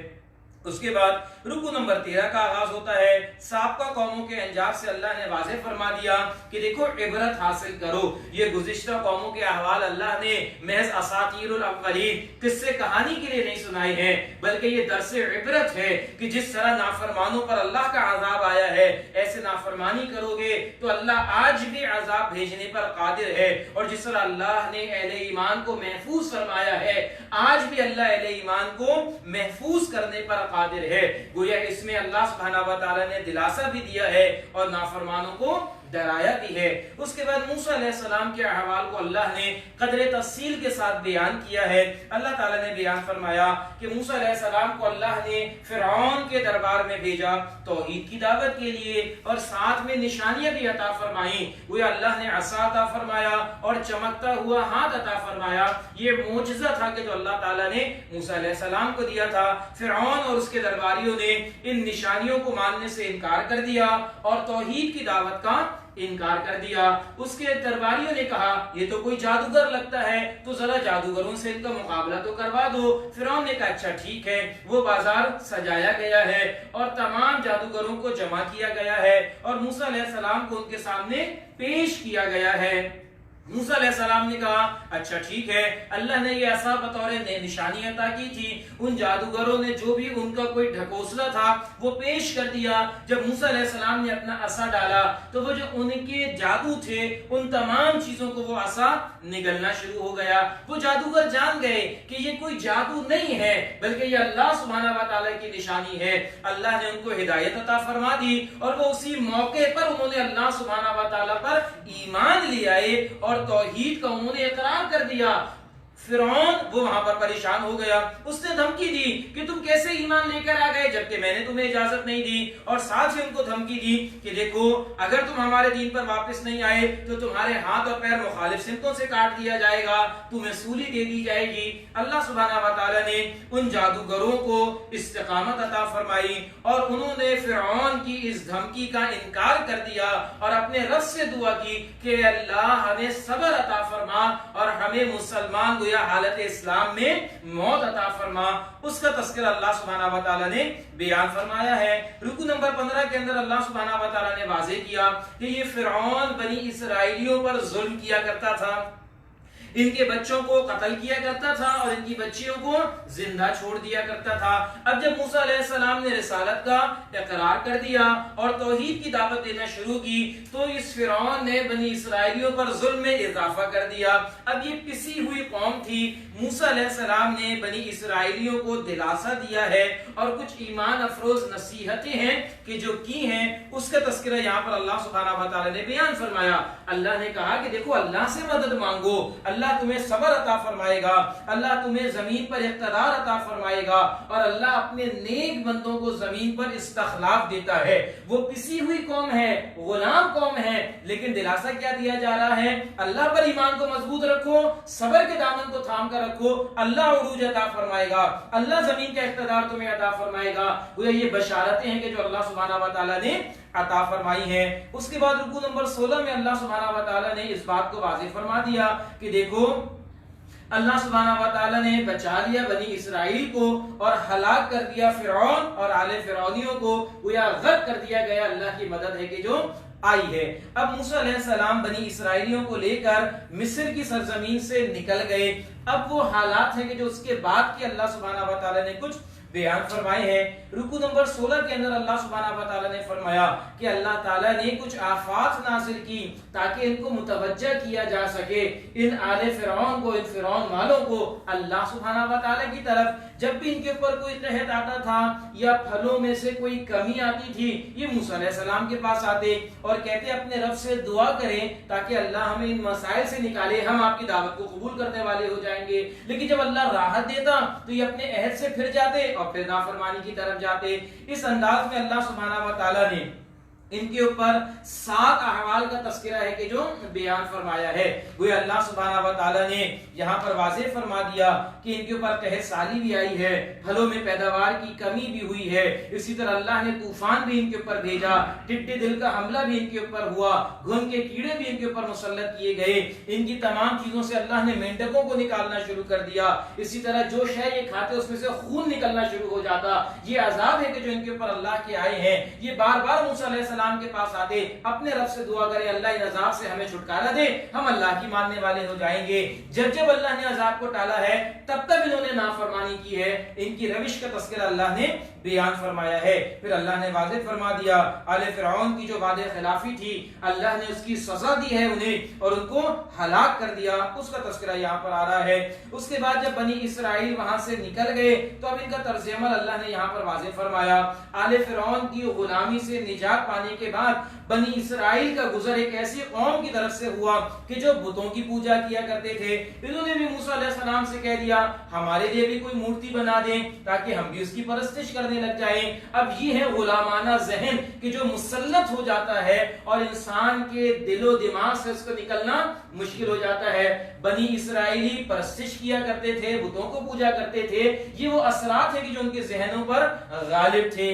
اس کے بعد رکوع نمبر 13 کا آغاز ہوتا ہے۔ سابقہ قوموں کے انجام سے اللہ نے واضح فرما دیا کہ دیکھو عبرت حاصل کرو۔ یہ گزشتہ قوموں کے احوال اللہ نے محض اساطیر الاولین قصے کہانی کے لیے نہیں سنائے ہیں، بلکہ یہ درس عبرت ہے کہ جس طرح نافرمانوں پر اللہ کا عذاب آیا ہے، ایسے نافرمانی کرو گے تو اللہ آج بھی عذاب بھیجنے پر قادر ہے، اور جس طرح اللہ نے اہل ایمان کو محفوظ فرمایا ہے، آج بھی اللہ اہل ایمان کو محفوظ کرنے پر قادر ہے۔ گویا اس میں اللہ سبحانہ و تعالی نے دلاسا بھی دیا ہے اور نافرمانوں کو ڈرایا بھی ہے۔ اس کے بعد موسیٰ علیہ السلام کے احوال کو اللہ نے قدر تفصیل کے ساتھ بیان کیا ہے۔ اللہ تعالیٰ نے بیان فرمایا کہ موسیٰ علیہ السلام کو اللہ نے فرعون کے دربار میں بھیجا توحید کی دعوت کے لیے، اور ساتھ میں نشانیاں بھی عطا فرمائیں۔ وہ اللہ نے عصا عطا فرمایا اور چمکتا ہوا ہاتھ عطا فرمایا۔ یہ معجزہ تھا کہ جو اللہ تعالیٰ نے موسیٰ علیہ السلام کو دیا تھا۔ فرعون اور اس کے درباریوں نے ان نشانیوں کو ماننے سے انکار کر دیا اور توحید کی دعوت کا انکار کر دیا۔ اس کے درباریوں نے کہا یہ تو کوئی جادوگر لگتا ہے، تو ذرا جادوگروں سے ان کا مقابلہ تو کروا دو۔ فرعون نے کہا اچھا ٹھیک ہے۔ وہ بازار سجایا گیا ہے اور تمام جادوگروں کو جمع کیا گیا ہے اور موسیٰ علیہ السلام کو ان کے سامنے پیش کیا گیا ہے۔ موسیٰ علیہ السلام نے کہا اچھا ٹھیک ہے، اللہ نے یہ عصا بطور نشانی عطا کی تھی۔ ان جادوگروں نے جو بھی ان کا کوئی ڈھکوسلا تھا وہ پیش کر دیا۔ جب موسیٰ علیہ السلام نے اپنا عصا ڈالا تو وہ جو ان کے جادو تھے ان تمام چیزوں کو وہ عصا نگلنا شروع ہو گیا۔ وہ جادوگر جان گئے کہ یہ کوئی جادو نہیں ہے بلکہ یہ اللہ سبحانہ و تعالیٰ کی نشانی ہے۔ اللہ نے ان کو ہدایت عطا فرما دی اور وہ اسی موقع پر انہوں نے اللہ سبحانہ و تعالیٰ پر ایمان لے آئے اور توحید کا انہوں نے اقرار کر دیا۔ فرعون وہ وہاں پر پریشان ہو گیا، اس نے دھمکی دی کہ تم کیسے ایمان لے کر آ گئے جبکہ میں نے تمہیں اجازت نہیں دی، اور ساتھ ہی ان کو دھمکی دی کہ دیکھو اگر تم ہمارے دین پر واپس نہیں آئے تو تمہارے ہاتھ اور پیر مخالف سمتوں سے کاٹ دیا جائے گا، تمہیں سولی دے دی جائے گی۔ اللہ سبحانہ و تعالیٰ نے ان جادوگروں کو استقامت عطا فرمائی اور انہوں نے فرعون کی اس دھمکی کا انکار کر دیا اور اپنے رب سے دعا کی کہ اللہ ہمیں صبر عطا فرما اور ہمیں مسلمان گویا حالت اسلام میں موت عطا فرما۔ اس کا تذکرہ اللہ سبحانہ و تعالیٰ نے بیان فرمایا ہے۔ رکو نمبر 15 کے اندر اللہ سبحانہ و تعالیٰ نے واضح کیا کہ یہ فرعون بنی اسرائیلیوں پر ظلم کیا کرتا تھا، ان کے بچوں کو قتل کیا کرتا تھا اور ان کی بچیوں کو زندہ چھوڑ دیا کرتا تھا۔ اب جب موسیٰ علیہ السلام نے رسالت کا اقرار کر دیا اور توحید کی دعوت دینا شروع کی تو اس فرعون نے بنی اسرائیلیوں پر ظلم میں اضافہ کر دیا۔ اب یہ پسی ہوئی قوم تھی، موسیٰ علیہ السلام نے بنی اسرائیلیوں کو دلاسا دیا ہے اور کچھ ایمان افروز نصیحتیں ہیں کہ جو کی ہیں اس کا تذکرہ یہاں پر اللہ سبحانہ و تعالیٰ نے بیان فرمایا۔ اللہ نے کہا کہ دیکھو اللہ سے مدد مانگو، اللہ تمہیں صبر عطا فرمائے گا، اللہ تمہیں زمین پر اقتدار عطا فرمائے گا اور اللہ اپنے نیک بندوں کو زمین پر استخلاف دیتا ہے۔ وہ پسی ہوئی قوم ہے، غلام قوم ہے، لیکن دلاسا کیا دیا جا رہا ہے؟ اللہ پر ایمان کو مضبوط رکھو، صبر کے دامن کو تھام کر رکھو، اللہ عروج عطا فرمائے گا، اللہ زمین کا اقتدار تمہیں عطا فرمائے گا۔ یہ بشارتیں ہیں کہ جو اللہ سبحانہ و تعالیٰ نے عطا فرمائی ہیں۔ اس کے بعد رکوع نمبر 16 میں اللہ سبحانہ و تعالیٰ نے اس بات کو واضح فرما دیا کہ دیکھو اللہ سبحانہ و تعالیٰ نے بچا لیا بنی اسرائیل کو اور ہلاک کر دیا فرعون اور آل فرعونیوں کو، گویا غرق کر دیا گیا۔ اللہ کی مدد ہے کہ جو آئی ہے۔ اب موسیٰ علیہ السلام بنی اسرائیلیوں کو لے کر مصر کی سرزمین سے نکل گئے۔ اب وہ حالات ہیں کہ جو اس کے بعد کی اللہ سبحانہ و تعالیٰ نے کچھ بیان فرمائے ہیں۔ رکوع نمبر 16 کے اندر اللہ سبحانہ و تعالیٰ نے فرمایا کہ اللہ تعالیٰ نے کچھ آفات نازل کی تاکہ ان کو متوجہ کیا جا سکے، ان آل فرعون کو، ان فرعون والوں کو اللہ سبحانہ و تعالیٰ کی طرف۔ جب بھی ان کے اوپر کوئی قحط آتا تھا یا پھلوں میں سے کوئی کمی آتی تھی، یہ موسیٰ علیہ السلام کے پاس آتے اور کہتے اپنے رب سے دعا کریں تاکہ اللہ ہمیں ان مسائل سے نکالے، ہم آپ کی دعوت کو قبول کرنے والے ہو جائیں گے۔ لیکن جب اللہ راحت دیتا تو یہ اپنے عہد سے پھر جاتے اور پھر نافرمانی کی طرف جاتے۔ اس انداز میں اللہ سبحانہ و تعالیٰ نے ان کے اوپر 7 احوال کا تذکرہ ہے کہ جو بیان فرمایا ہے۔ وہ اللہ سبحانہ و تعالیٰ نے یہاں پر واضح فرما دیا کہ ان کے اوپر قحط سالی بھی آئی ہے، پھلوں میں پیداوار کی کمی بھی ہوئی ہے، اسی طرح اللہ نے طوفان بھی ان کے اوپر بھیجا، ٹڈی دل کا حملہ بھی ان کے اوپر ہوا، گھن کے کیڑے بھی ان کے اوپر مسلط کیے گئے، ان کی تمام چیزوں سے اللہ نے مینڈکوں کو نکالنا شروع کر دیا، اسی طرح جو شے یہ کھاتے اس میں سے خون نکلنا شروع ہو جاتا۔ یہ عذاب ہے کہ جو ان کے اوپر اللہ کے آئے ہیں۔ یہ بار بار موسیٰ علیہ السلام کے پاس آتے، اپنے رب سے دعا کرے اللہ ان عذاب سے ہمیں چھٹکارا دے، ہم اللہ کی ماننے والے ہو جائیں گے۔ جب جب اللہ نے عذاب کو ٹالا ہے تب تب انہوں نے نافرمانی کی ہے۔ ان کی روش کا تذکرہ اللہ نے بیان فرمایا ہے۔ پھر اللہ نے واضح فرما دیا آل فرعون کی جو وعدے خلافی تھی اللہ نے اس کی سزا دی ہے انہیں اور ان کو ہلاک کر دیا، اس کا تذکرہ یہاں پر آ رہا ہے۔ اس کے بعد جب بنی اسرائیل وہاں سے نکل گئے تو اب ان کا طرز عمل اللہ نے یہاں پر واضح فرمایا۔ آل فرعون کی غلامی سے نجات پانے فرمانے کے بعد بنی اسرائیل کا گزر ایک ایسی قوم کی طرف سے ہوا کہ جو بتوں کی پوجا کیا کرتے تھے. انہوں نے بھی موسیٰ علیہ السلام سے کہہ دیا ہمارے لیے بھی کوئی مورتی بنا دیں تاکہ ہم بھی اس کی پرستش کرنے لگ جائیں. اب یہ ہے غلامانہ ذہن کہ جو مسلط ہو جاتا ہے اور انسان کے دل و دماغ سے اس کو نکلنا مشکل ہو جاتا ہے. بنی اسرائیلی پرستش کیا کرتے تھے, بتوں کو پوجا کرتے تھے. یہ وہ اثرات ہیں کہ جو ان کے ذہنوں پر غالب تھے.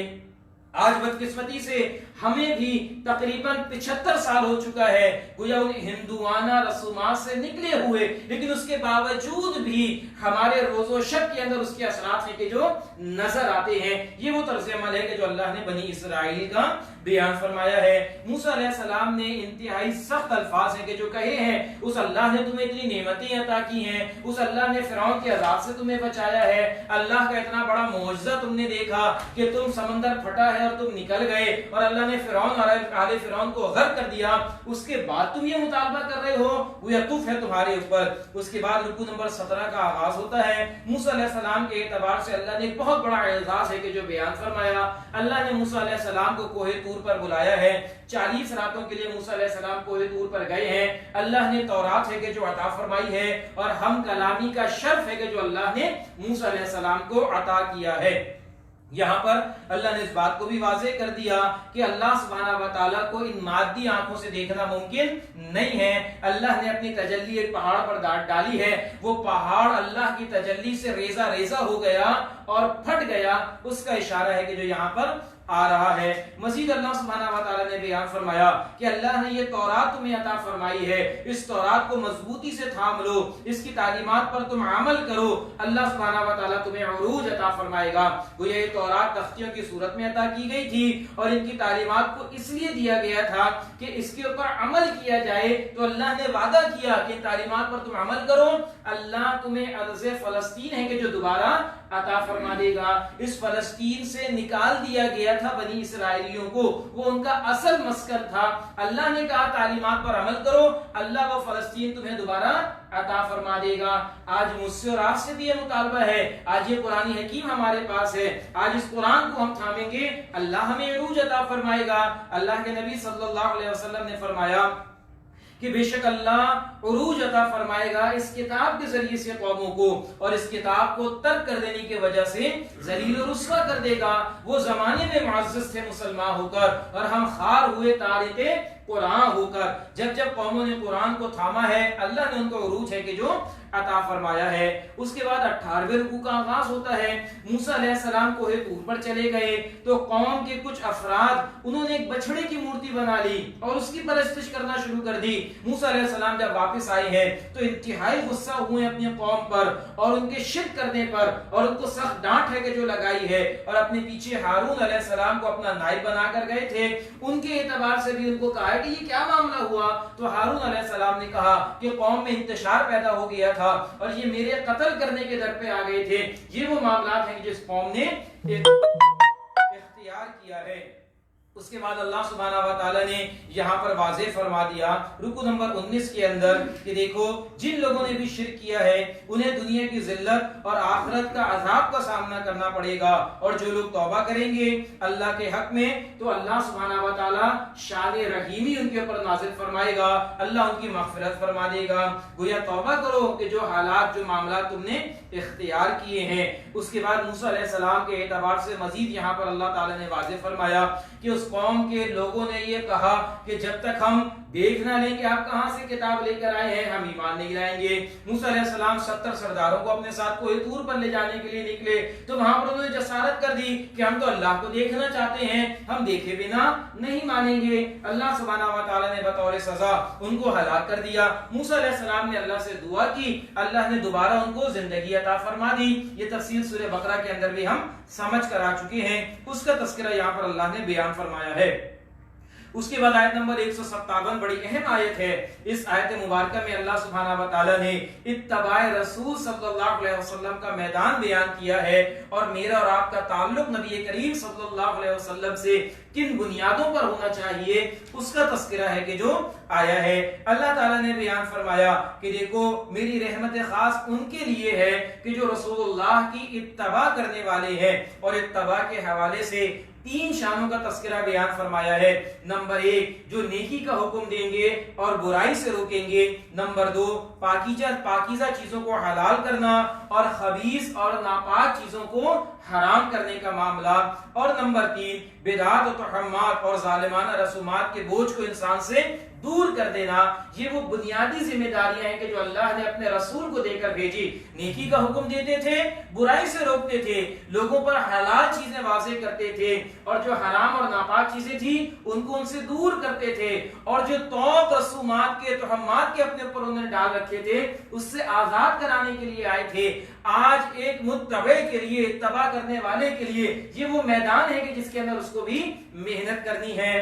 آج بدقسمتی سے ہمیں بھی تقریباً 75 سال ہو چکا ہے گویا ان ہندوانہ رسومات سے نکلے ہوئے, لیکن اس کے باوجود بھی ہمارے روز و شب کے اندر اس کے اثرات ہیں کہ جو نظر آتے ہیں. یہ وہ طرز عمل ہے کہ جو اللہ نے بنی اسرائیل کا بیان فرمایا ہے. موسیٰ علیہ السلام نے انتہائی سخت الفاظ ہیں کہ جو کہے ہیں اس اللہ نے تمہیں اتنی نعمتیں عطا کی ہیں, اس اللہ نے فرعون کے عذاب سے تمہیں بچایا ہے, اللہ کا اتنا بڑا معجزہ تم نے دیکھا کہ تم سمندر پھٹا ہے اور تم نکل گئے اور اللہ نے فرعون اور آل فرعون کو غرق کر دیا, اس کے بعد تم یہ مطالبہ کر رہے ہو, وہ یطوف ہے تمہارے اوپر. اس کے بعد رکوع نمبر 17 کا آغاز ہوتا ہے. موسیٰ علیہ السلام کے اعتبار سے اللہ نے ایک بہت بڑا اعزاز ہے کہ جو بیان فرمایا. اللہ نے موسیٰ علیہ السلام کو کوہ طور پر بلایا ہے. 40 راتوں کے لیے موسیٰ علیہ السلام کوہ طور پر گئے ہیں. اللہ نے تورات ہے کہ جو عطا فرمائی ہے اور ہم کلامی کا شرف ہے کہ جو اللہ نے موسیٰ علیہ السلام کو عطا کیا ہے. یہاں پر اللہ نے اس بات کو بھی واضح کر دیا کہ اللہ سبحانہ و تعالیٰ کو ان مادی آنکھوں سے دیکھنا ممکن نہیں ہے. اللہ نے اپنی تجلی ایک پہاڑ پر ڈالی ہے, وہ پہاڑ اللہ کی تجلی سے ریزہ ریزہ ہو گیا اور پھٹ گیا. اس کا اشارہ ہے کہ جو یہاں پر آ رہا ہے. مزید اللہ سبحانہ و تعالیٰ نے بیان فرمایا کہ اللہ نے یہ تورات تمہیں عطا فرمائی ہے, اس تورات کو مضبوطی سے تھام لو, اس کی تعلیمات پر تم عمل کرو, اللہ سبحانہ و تعالیٰ تمہیں عروج عطا فرمائے گا. گویا یہ تورات تختیوں کی صورت میں عطا کی گئی تھی اور ان کی تعلیمات کو اس لیے دیا گیا تھا کہ اس کے اوپر عمل کیا جائے. تو اللہ نے وعدہ کیا کہ تعلیمات پر تم عمل کرو, اللہ تمہیں ارض فلسطین ہے کہ جو دوبارہ عطا فرما دے گا. اس فلسطین سے نکال دیا گیا تھا بنی اسرائیلیوں کو, وہ ان کا اصل مسکن تھا. اللہ نے کہا تعلیمات پر عمل کرو, اللہ وہ فلسطین تمہیں دوبارہ عطا فرما دے گا. آج مجھ سے اور آپ سے بھی یہ مطالبہ ہے, آج یہ قرآن حکیم ہمارے پاس ہے, آج اس قرآن کو ہم تھامیں گے, اللہ ہمیں عروج عطا فرمائے گا. اللہ کے نبی صلی اللہ علیہ وسلم نے فرمایا کہ بے شک اللہ عروج عطا فرمائے گا اس کتاب کے ذریعے سے قوموں کو, اور اس کتاب کو ترک کر دینے کی وجہ سے ذلیل و رسوا کر دے گا. وہ زمانے میں معزز تھے مسلمان ہو کر اور ہم خار ہوئے تارک قرآن ہو کر. جب جب قوموں نے قرآن کو تھاما ہے اللہ نے ان کو عروج ہے کہ جو عطا فرمایا ہے. اس کے بعد 18ویں رکوع کا آغاز ہوتا ہے. موسیٰ علیہ السلام کوہ طور پر چلے گئے تو قوم کے کچھ افراد انہوں نے ایک بچڑے کی مورتی بنا لی اور اس کی پرستش کرنا شروع کر دی. موسیٰ علیہ السلام جب واپس آئے ہیں تو انتہائی غصہ ہوئے اپنی قوم پر اور ان کے شرک کرنے پر, اور ان کو سخت ڈانٹ ہے کہ جو لگائی ہے, اور اپنے پیچھے ہارون علیہ السلام کو اپنا نائب بنا کر گئے تھے. ان کے اعتبار سے بھی ان کو کہا کہ یہ کیا معاملہ ہوا, تو ہارون علیہ السلام نے کہا کہ قوم میں انتشار پیدا ہو گیا تھا اور یہ میرے قتل کرنے کے در پہ آ گئے تھے. یہ وہ معاملات ہیں جس قوم نے اختیار کیا ہے. اس کے بعد اللہ سبحانہ و تعالیٰ نے یہاں پر واضح فرما دیا رکوع نمبر 19 کے اندر کہ دیکھو جن لوگوں نے بھی شرک کیا ہے انہیں دنیا کی ذلت اور آخرت کا عذاب کا سامنا کرنا پڑے گا, اور جو لوگ توبہ کریں گے اللہ کے حق میں تو اللہ سبحانہ و تعالیٰ شان رحیمی ان کے اوپر نازل فرمائے گا, اللہ ان کی مغفرت فرما دے گا. گویا توبہ کرو کہ جو حالات جو معاملات تم نے اختیار کیے ہیں. اس کے بعد موسیٰ علیہ السلام کے اعتبار سے مزید یہاں پر اللہ تعالیٰ نے واضح فرمایا کہ اس قوم کے لوگوں نے یہ کہا کہ جب تک ہم دیکھ نہ لیں کہ آپ کہاں سے کتاب لے کر آئے ہیں ہم ایمان نہیں لائیں گے. موسیٰ علیہ السلام 70 سرداروں کو اپنے ساتھ کوہ طور پر لے جانے کے لیے نکلے تو وہاں پر انہوں نے جسارت کر دی کہ ہم تو اللہ کو دیکھنا چاہتے ہیں, ہم دیکھے بنا نہیں مانیں گے. اللہ سبحانہ و تعالیٰ نے بطور سزا ان کو ہلاک کر دیا. موسیٰ علیہ السلام نے اللہ سے دعا کی, اللہ نے دوبارہ ان کو زندگی عطا فرما دی. یہ تفصیل سورہ بقرہ کے اندر بھی ہم سمجھ کر آ چکے ہیں, اس کا تذکرہ یہاں پر اللہ نے بیان فرمایا ہے. اس کے بعد آیت نمبر 157 بڑی اہم آیت ہے. اس آیت مبارکہ میں اللہ سبحانہ و تعالیٰ نے اتباع رسول صلی اللہ علیہ وسلم کا میدان بیان کیا ہے, اور میرا اور آپ کا تعلق نبی کریم صلی اللہ علیہ وسلم سے کن بنیادوں پر ہونا چاہیے اس کا تذکرہ ہے کہ جو آیا ہے. اللہ تعالیٰ نے بیان فرمایا کہ دیکھو میری رحمت خاص ان کے لیے ہے کہ جو رسول اللہ کی اتباع کرنے والے ہیں اور اتباع کے حوالے سے 3 شانوں کا تذکرہ بیان فرمایا ہے۔ نمبر 1 جو نیکی کا حکم دیں گے اور برائی سے روکیں گے، نمبر 2 پاکیزہ چیزوں کو حلال کرنا اور خبیث اور ناپاک چیزوں کو حرام کرنے کا معاملہ، اور نمبر 3 بدعات و توہمات اور ظالمانہ رسومات کے بوجھ کو انسان سے دور کر دینا۔ یہ وہ بنیادی ذمہ داریاں ہیں کہ جو اللہ نے اپنے رسول کو دے کر بھیجی۔ نیکی کا حکم دیتے تھے، برائی سے روکتے تھے، لوگوں پر حلال چیزیں واضح کرتے تھے، اور جو حرام اور ناپاک چیزیں تھیں ان کو ان سے دور کرتے تھے، اور جو توق رسومات کے توہمات کے اپنے اوپر انہوں نے ڈال رکھے تھے اس سے آزاد کرانے کے لیے آئے تھے۔ آج ایک متبع کے لیے، اتباع کرنے والے کے لیے یہ وہ میدان ہے کہ جس کے اندر اس کو بھی محنت کرنی ہے۔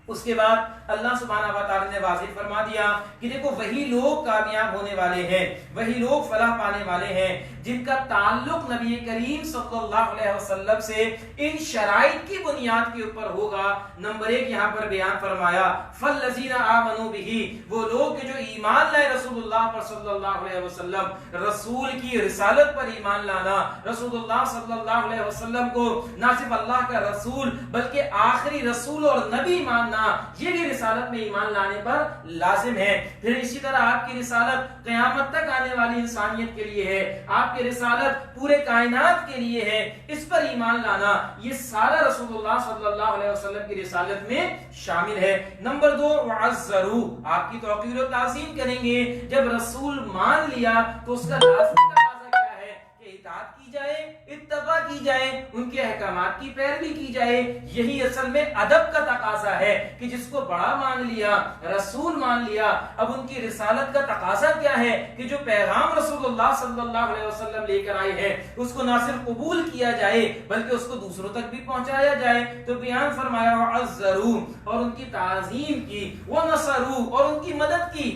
اس کے بعد اللہ سبحانہ و تعالی نے واضح فرما دیا کہ دیکھو وہی لوگ کامیاب ہونے والے ہیں، وہی لوگ فلاح پانے والے ہیں جن کا تعلق نبی کریم صلی اللہ علیہ وسلم سے ان شرائط کی بنیاد کے اوپر ہوگا۔ نمبر 1 یہاں پر بیان فرمایا فالذین آمنوا بہ، وہ لوگ کہ جو ایمان لائے رسول اللہ پر صلی اللہ علیہ وسلم، رسول کی رسالت پر ایمان لانا، رسول اللہ صلی اللہ علیہ وسلم کو نہ صرف اللہ کا رسول بلکہ آخری رسول اور نبی ماننا، یہ بھی رسالت میں ایمان لانے پر لازم ہے۔ پھر اسی طرح آپ کی رسالت قیامت تک آنے والی انسانیت کے لیے ہے، آپ کی رسالت پورے کائنات کے لیے ہے، اس پر ایمان لانا یہ سارا رسول اللہ صلی اللہ علیہ وسلم کی رسالت میں شامل ہے۔ نمبر 2 وعزروا، آپ کی توقیر و تعظیم کریں گے۔ جب رسول مان لیا تو اس کا لازمی تقاضا کیا ہے کہ اطاعت کی جائے، اتباع کی جائے، ان کے احکامات کی پیروی کی جائے۔ یہی اصل میں ادب کا تقاضا ہے کہ جس کو بڑا مان لیا، رسول مان لیا، اب ان کی رسالت کا تقاضا کیا ہے کہ جو پیغام رسول اللہ صلی اللہ علیہ وسلم لے کر آئے ہیں اس کو نہ صرف قبول کیا جائے بلکہ اس کو دوسروں تک بھی پہنچایا جائے۔ تو بیان فرمایا وعزروا، اور ان کی تعظیم کی، ونصروا، اور ان کی مدد کی۔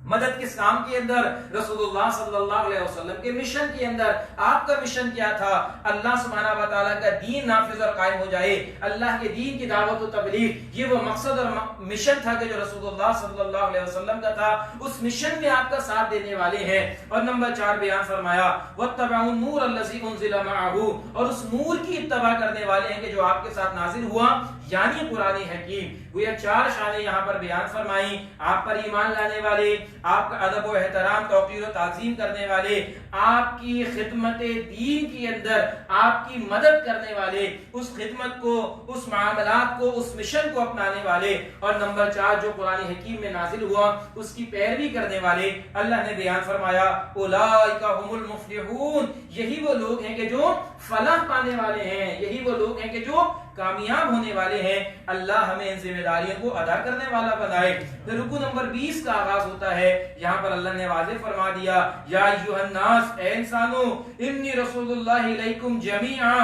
مدد کس کام کے اندر؟ رسول اللہ صلی اللہ علیہ وسلم کے مشن کے اندر۔ آپ کا مشن کیا تھا؟ اللہ سبحانہ و تعالیٰ کا دین نافذ اور قائم ہو جائے، اللہ کے دین کی دعوت و تبلیغ، یہ وہ مقصد اور مشن تھا کہ جو رسول اللہ صلی اللہ علیہ وسلم کا تھا۔ اس مشن میں آپ کا ساتھ دینے والے ہیں۔ اور نمبر 4 بیان فرمایا واتبعوا النور الذی انزل معہ، اور اس نور کی اتباع کرنے والے ہیں کہ جو آپ کے ساتھ نازل ہوا، یعنی قرآن حکیم۔ گویا 4 شانیں یہاں پر بیان فرمائیں، آپ پر ایمان لانے والے، آپ کا ادب و احترام، توقیر و تعظیم کرنے والے، آپ کی خدمت دین کے اندر آپ کی مدد کرنے والے، اس خدمت کو، اس معاملات کو، اس مشن کو اپنانے والے، اور نمبر 4 جو قرآن حکیم میں نازل ہوا اس کی پیروی کرنے والے۔ اللہ نے بیان فرمایا اولئک هم المفلحون، یہی وہ لوگ ہیں کہ جو فلاح پانے والے ہیں، یہی وہ لوگ ہیں کہ جو کامیاب ہونے والے ہیں۔ اللہ ہمیں ان ذمہ داریوں کو ادا کرنے والا بنائے۔ پھر رکوع نمبر 20 کا آغاز ہوتا ہے، یہاں پر اللہ نے واضح فرما دیا یا ایھا الناس، اے انسانوں، انی رسول اللہ الیکم جمیعا،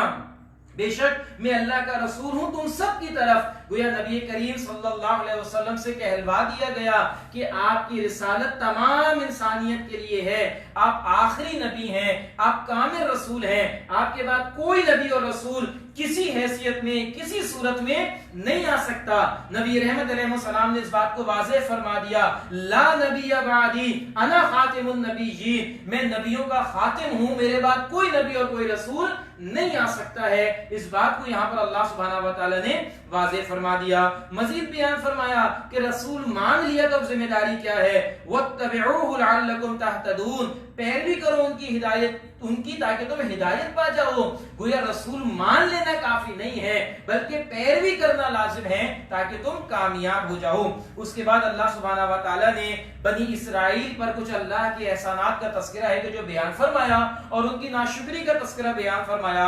بے شک میں اللہ کا رسول ہوں تم سب کی طرف۔ گویا نبی کریم صلی اللہ علیہ وسلم سے کہلوا دیا گیا کہ آپ کی رسالت تمام انسانیت کے لیے ہے، آپ آخری نبی ہیں، آپ کامل رسول ہیں، آپ کے بعد کوئی نبی اور رسول کسی حیثیت میں، کسی صورت میں نہیں آ سکتا۔ نبی رحمت علیہ السلام نے اس بات کو واضح فرما دیا لا نبی بعدی انا خاتم النبیین، میں نبیوں کا خاتم ہوں، میرے بعد کوئی نبی اور کوئی رسول نہیں آ سکتا ہے۔ اس بات کو یہاں پر اللہ سبحانہ و تعالی نے واضح فرما دیا۔ مزید بیان فرمایا کہ رسول مان لیا تو اب ذمہ داری کیا ہے؟ واتبعوه لعلکم تہتدون، پیروی کرو ان کی ہدایت، ان کی، تاکہ تم ہدایت پا جاؤ۔ گویا رسول مان لینا کافی نہیں ہے بلکہ پیروی کرنا لازم ہے تاکہ تم کامیاب ہو جاؤ۔ اس کے بعد اللہ سبحانہ و تعالی نے بنی اسرائیل پر کچھ اللہ کے احسانات کا تذکرہ ہے کہ جو بیان فرمایا، اور ان کی ناشکری کا تذکرہ بیان فرمایا۔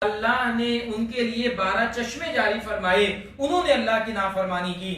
اللہ نے ان کے لیے 12 چشمے جاری فرمائے، انہوں نے اللہ کی نافرمانی کی۔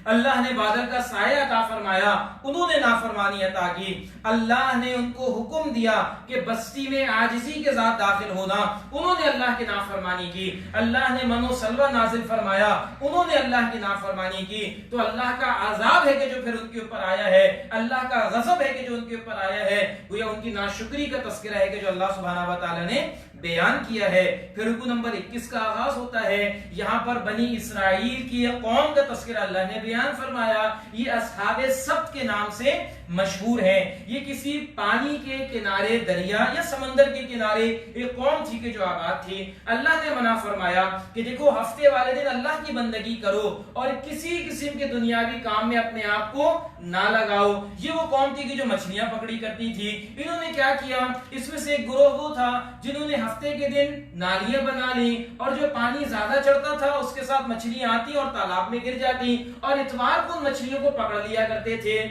اللہ نے بادل کا سایہ عطا فرمایا، انہوں نے نافرمانی عطا کی۔ اللہ نے ان کو حکم دیا کہ بستی میں عاجزی کے ساتھ داخل ہونا، انہوں نے اللہ کی نافرمانی کی۔ اللہ نے من و سلوہ نازل فرمایا، انہوں نے اللہ کی نافرمانی کی۔ تو اللہ کا عذاب ہے کہ جو پھر ان کے اوپر آیا ہے، اللہ کا غضب ہے کہ جو ان کے اوپر آیا ہے۔ گویا ان کی ناشکری کا تذکرہ ہے کہ جو اللہ سبحانہ و تعالی نے بیان کیا ہے۔ پھر رکوع نمبر 21 کا آغاز ہوتا ہے، یہاں پر بنی اسرائیل کی قوم کا تذکرہ اللہ نے بیان بیان فرمایا یہ اصحاب سبت کے نام سے مشہور ہے. یہ کسی پانی کے کنارے دریا یا سمندر کے کنارے ایک قوم تھی کہ جو آباد تھی. اللہ نے منع فرمایا کہ دیکھو ہفتے والے دن اللہ کی بندگی کرو اور کسی قسم کے دنیاوی کام میں اپنے آپ کو نہ لگاؤ. یہ وہ قوم تھی کہ جو مچھلیاں پکڑی کرتی تھی. انہوں نے کیا کیا, اس میں سے ایک گروہ وہ تھا جنہوں نے ہفتے کے دن نالیاں بنا لی اور جو پانی زیادہ چڑھتا تھا اس کے ساتھ مچھلیاں آتی اور تالاب میں گر جاتی اور اتوار کو مچھلیوں کو پکڑ لیا کرتے تھے.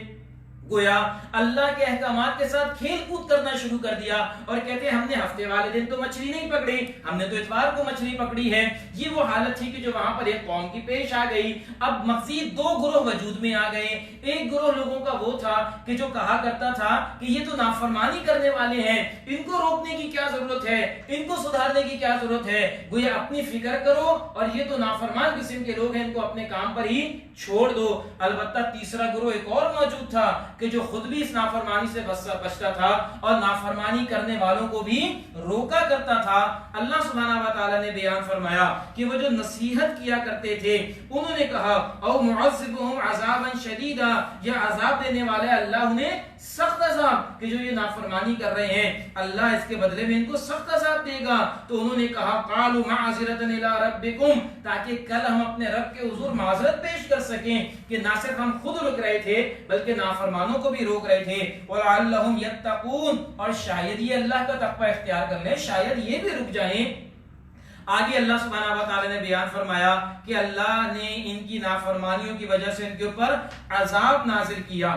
گویا اللہ کے احکامات کے ساتھ کھیل کود کرنا شروع کر دیا اور کہتے ہیں ہم نے ہفتے والے دن تو مچھلی نہیں پکڑی, ہم نے تو اتوار کو مچھلی پکڑی ہے. یہ وہ حالت تھی کہ جو وہاں پر ایک قوم کی پیش آ گئی. اب مزید دو گروہ وجود میں آ گئے. ایک گروہ لوگوں کا وہ تھا کہ جو کہا کرتا تھا کہ یہ تو نافرمانی کرنے والے ہیں, ان کو روکنے کی کیا ضرورت ہے, ان کو سدھارنے کی کیا ضرورت ہے, گویا اپنی فکر کرو اور یہ تو نافرمان قسم کے لوگ ہیں, ان کو اپنے کام پر ہی چھوڑ دو. البتہ تیسرا گروہ ایک اور موجود تھا کہ جو خود بھی اس نافرمانی سے بچتا تھا اور نافرمانی کرنے والوں کو بھی روکا کرتا تھا. اللہ سبحانہ و تعالی نے بیان فرمایا کہ وہ جو نصیحت کیا کرتے تھے انہوں نے کہا او معذبهم عذابا شدیدا, یہ عذاب دینے والے اللہ انہیں سخت عذاب کہ جو یہ نافرمانی کر رہے ہیں اللہ اس کے بدلے میں ان کو سخت عذاب دے گا. تو انہوں نے کہا قالوا معذرۃ الی ربکم, تاکہ کل ہم اپنے رب کے حضور معذرت پیش کر سکیں کہ نہ صرف ہم خود رک رہے تھے بلکہ نافرمانوں کو بھی روک رہے تھے. وَلَعَلَّهُمْ يَتَّقُونَ, اور شاید یہ اللہ کا تقوی اختیار کر لیں, شاید یہ بھی رک جائیں. آگے اللہ سبحانہ و تعالی نے بیان فرمایا کہ اللہ نے ان کی نافرمانیوں کی وجہ سے ان کے اوپر عذاب نازل کیا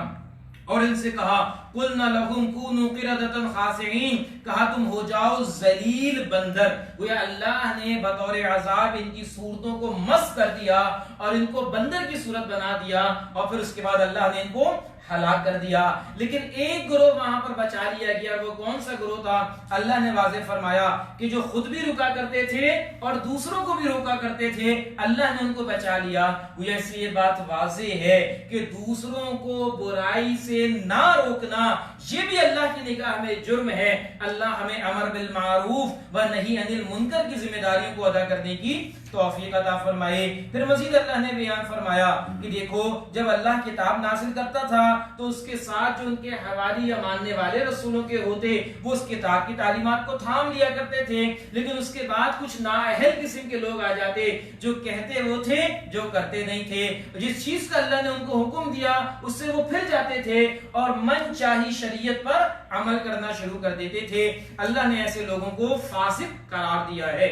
اور ان سے کہا قُلْنَا لَهُمْ كُونُوا قِرَدَةً خَاسِعِينَ, کہا تم ہو جاؤ ذلیل بندر. گویا اللہ نے بطور عذاب ان کی صورتوں کو مسخ کر دیا اور ان کو بندر کی صورت بنا دیا اور پھر اس کے بعد اللہ نے ان کو ہلاک کر دیا. لیکن ایک گروہ وہاں پر بچا لیا گیا. وہ کون سا گروہ تھا؟ اللہ نے واضح فرمایا کہ جو خود بھی رکا کرتے تھے اور دوسروں کو بھی روکا کرتے تھے, اللہ نے ان کو بچا لیا. اس لیے بات واضح ہے کہ دوسروں کو برائی سے نہ روکنا یہ بھی اللہ کی نگاہ میں جرم ہے. اللہ ہمیں امر بالمعروف و نہی عن المنکر کی ذمہ داریوں کو ادا کرنے کی توفیق عطا فرمائے. پھر مزید اللہ نے بیان فرمایا کہ دیکھو جب اللہ کتاب نازل کرتا تھا تو اس کے ساتھ جو ان کے حوالی یا ماننے والے رسولوں کے ہوتے وہ اس کتاب کی تعلیمات کو تھام لیا کرتے تھے, لیکن اس کے بعد کچھ نااہل قسم کے لوگ آ جاتے جو کہتے وہ تھے جو کرتے نہیں تھے. جس چیز کا اللہ نے ان کو حکم دیا اس سے وہ پھر جاتے تھے اور من چاہی شریعت پر عمل کرنا شروع کر دیتے تھے. اللہ نے ایسے لوگوں کو فاسق قرار دیا ہے.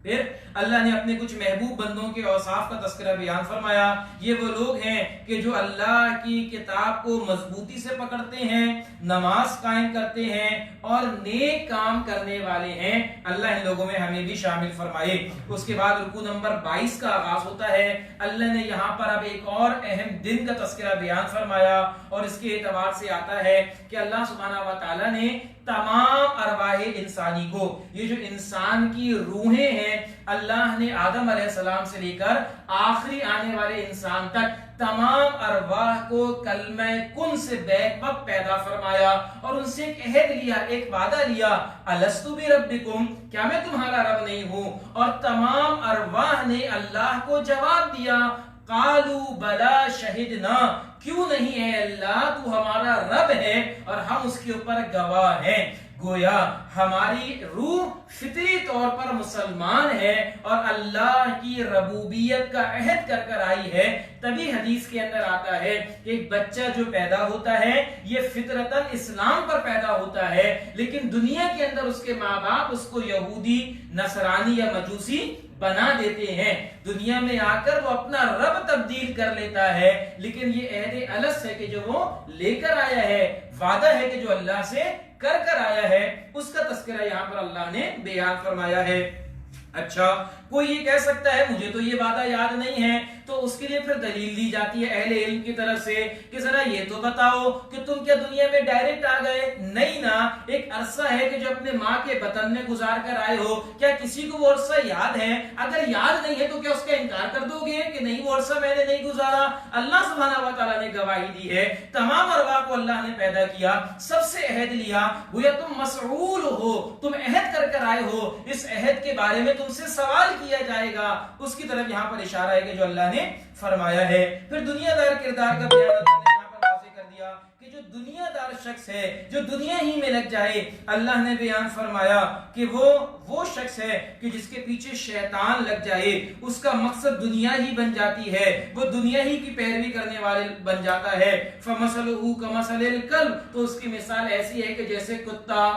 پھر اللہ نے اپنے کچھ محبوب بندوں کے اوصاف کا تذکرہ بیان فرمایا. یہ وہ لوگ ہیں کہ جو اللہ کی کتاب کو مضبوطی سے پکڑتے ہیں, نماز قائم کرتے ہیں اور نیک کام کرنے والے ہیں. اللہ ان لوگوں میں ہمیں بھی شامل فرمائے. اس کے بعد رکوع نمبر 22 کا آغاز ہوتا ہے. اللہ نے یہاں پر اب ایک اور اہم دن کا تذکرہ بیان فرمایا اور اس کے اعتبار سے آتا ہے کہ اللہ سبحانہ و تعالی نے تمام ارواح انسانی کو, یہ جو انسان کی روحیں ہیں, اللہ نے آدم علیہ السلام سے لے کر آخری آنے والے انسان تک تمام ارواح کو کلمہ کن سے بیک وقت پیدا فرمایا اور ان سے ایک عہد لیا, ایک وعدہ لیا, الستو بربکم, کیا میں تمہارا رب نہیں ہوں؟ اور تمام ارواح نے اللہ کو جواب دیا قالوا بلا شہدنا, کیوں نہیں ہے اللہ, تو ہمارا رب ہے اور ہم اس کے اوپر گواہ ہیں. گویا ہماری روح فطری طور پر مسلمان ہے اور اللہ کی ربوبیت کا عہد کر کر آئی ہے. تبھی حدیث کے اندر آتا ہے کہ ایک بچہ جو پیدا ہوتا ہے یہ فطرتاً اسلام پر پیدا ہوتا ہے, لیکن دنیا کے اندر اس کے ماں باپ اس کو یہودی, نصرانی یا مجوسی بنا دیتے ہیں. دنیا میں آ کر وہ اپنا رب تبدیل کر لیتا ہے, لیکن یہ عہد الست ہے کہ جو وہ لے کر آیا ہے, وعدہ ہے کہ جو اللہ سے کر آیا ہے, اس کا تذکرہ یہاں پر اللہ نے بیان فرمایا ہے. اچھا کوئی یہ کہہ سکتا ہے مجھے تو یہ وعدہ یاد نہیں ہے, تو اس کے لیے پھر دلیل دی جاتی ہے اہل علم کی طرف سے کہ ذرا یہ تو بتاؤ کہ تم کیا دنیا میں ڈائریکٹ آ گئے؟ نہیں نا, ایک عرصہ ہے کہ جو اپنے ماں کے بطن میں گزار کر آئے ہو. کیا کسی کو وہ عرصہ یاد ہے؟ اگر یاد نہیں ہے تو کیا اس کا انکار کر دو گے کہ نہیں وہ عرصہ میں نے نہیں گزارا؟ اللہ سبحانہ و تعالیٰ نے گواہی دی ہے, تمام ارواح کو اللہ نے پیدا کیا, سب سے عہد لیا, گویا تم مسئول ہو, تم عہد کر آئے ہو, اس عہد کے بارے میں تم سے سوال کیا جائے گا. اس کی طرف یہاں پر اشارہ ہے کہ جو اللہ نے نے فرمایا ہے۔ پھر دنیا دار کردار کا بیان اللہ نے یہاں پر واضح کر دیا کہ جو دنیا دار شخص ہے جو دنیا ہی میں لگ جائے، اللہ نے بیان فرمایا کہ وہ شخص ہے کہ جس کے پیچھے شیطان لگ جائے، اس کا مقصد دنیا ہی بن جاتی ہے، وہ دنیا ہی کی پیروی کرنے والے بن جاتا ہے۔ فَمَثَلُهُ كَمَثَلِ الْكَلْبِ، تو اس کی مثال ایسی ہے کہ جیسے کتا۔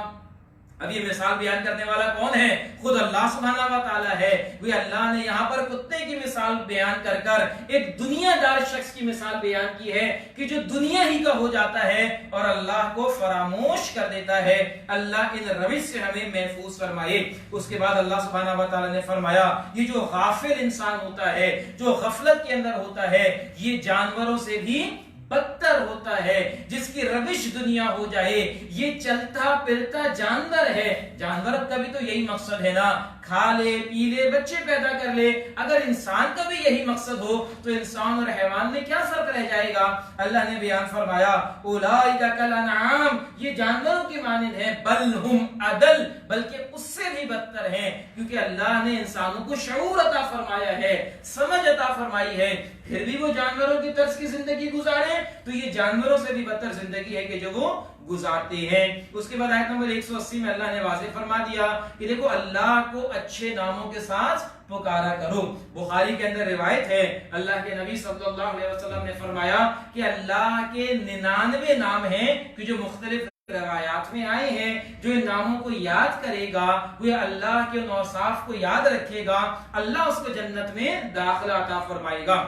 اب یہ مثال بیان کرنے والا کون ہے؟ خود اللہ سبحانہ و تعالی ہے۔ وہ اللہ نے یہاں پر کتے کی مثال بیان کر کر ایک دنیا دار شخص کی مثال بیان کی ہے کہ جو دنیا ہی کا ہو جاتا ہے اور اللہ کو فراموش کر دیتا ہے۔ اللہ ان روش سے ہمیں محفوظ فرمائے۔ اس کے بعد اللہ سبحانہ و تعالی نے فرمایا یہ جو غافل انسان ہوتا ہے، جو غفلت کے اندر ہوتا ہے، یہ جانوروں سے بھی بدتر ہوتا ہے۔ جس کی روش دنیا ہو جائے، یہ چلتا پھرتا جانور ہے۔ جانور کا بھی تو یہی مقصد ہے نا، کھا لے پی لے بچے پیدا کر لے۔ اگر انسان کا بھی یہی مقصد ہو تو انسان اور حیوان میں کیا فرق رہ جائے گا؟ اللہ نے بیان فرمایا اولئک کالانعام، یہ جانوروں کی مانند ہیں، بل ہم اضل، بلکہ اس سے بھی بدتر ہیں، کیونکہ اللہ نے انسانوں کو شعور عطا فرمایا ہے، سمجھ عطا فرمائی ہے، پھر بھی وہ جانوروں کی طرز کی زندگی گزارے تو یہ جانوروں سے بھی بدتر زندگی ہے کہ جو وہ گزارتے ہیں۔ اس کے بعد آیت نمبر 180 میں اللہ نے واضح فرما دیا کہ دیکھو اللہ کو اچھے ناموں کے ساتھ پکارا کرو۔ بخاری کے اندر روایت ہے، اللہ کے نبی صلی اللہ علیہ وسلم نے فرمایا کہ اللہ کے 99 نام ہیں کہ جو مختلف روایات میں آئے ہیں، جو ان ناموں کو یاد کرے گا، وہ اللہ کے ان اوصاف کو یاد رکھے گا، اللہ اس کو جنت میں داخلہ عطا فرمائے گا۔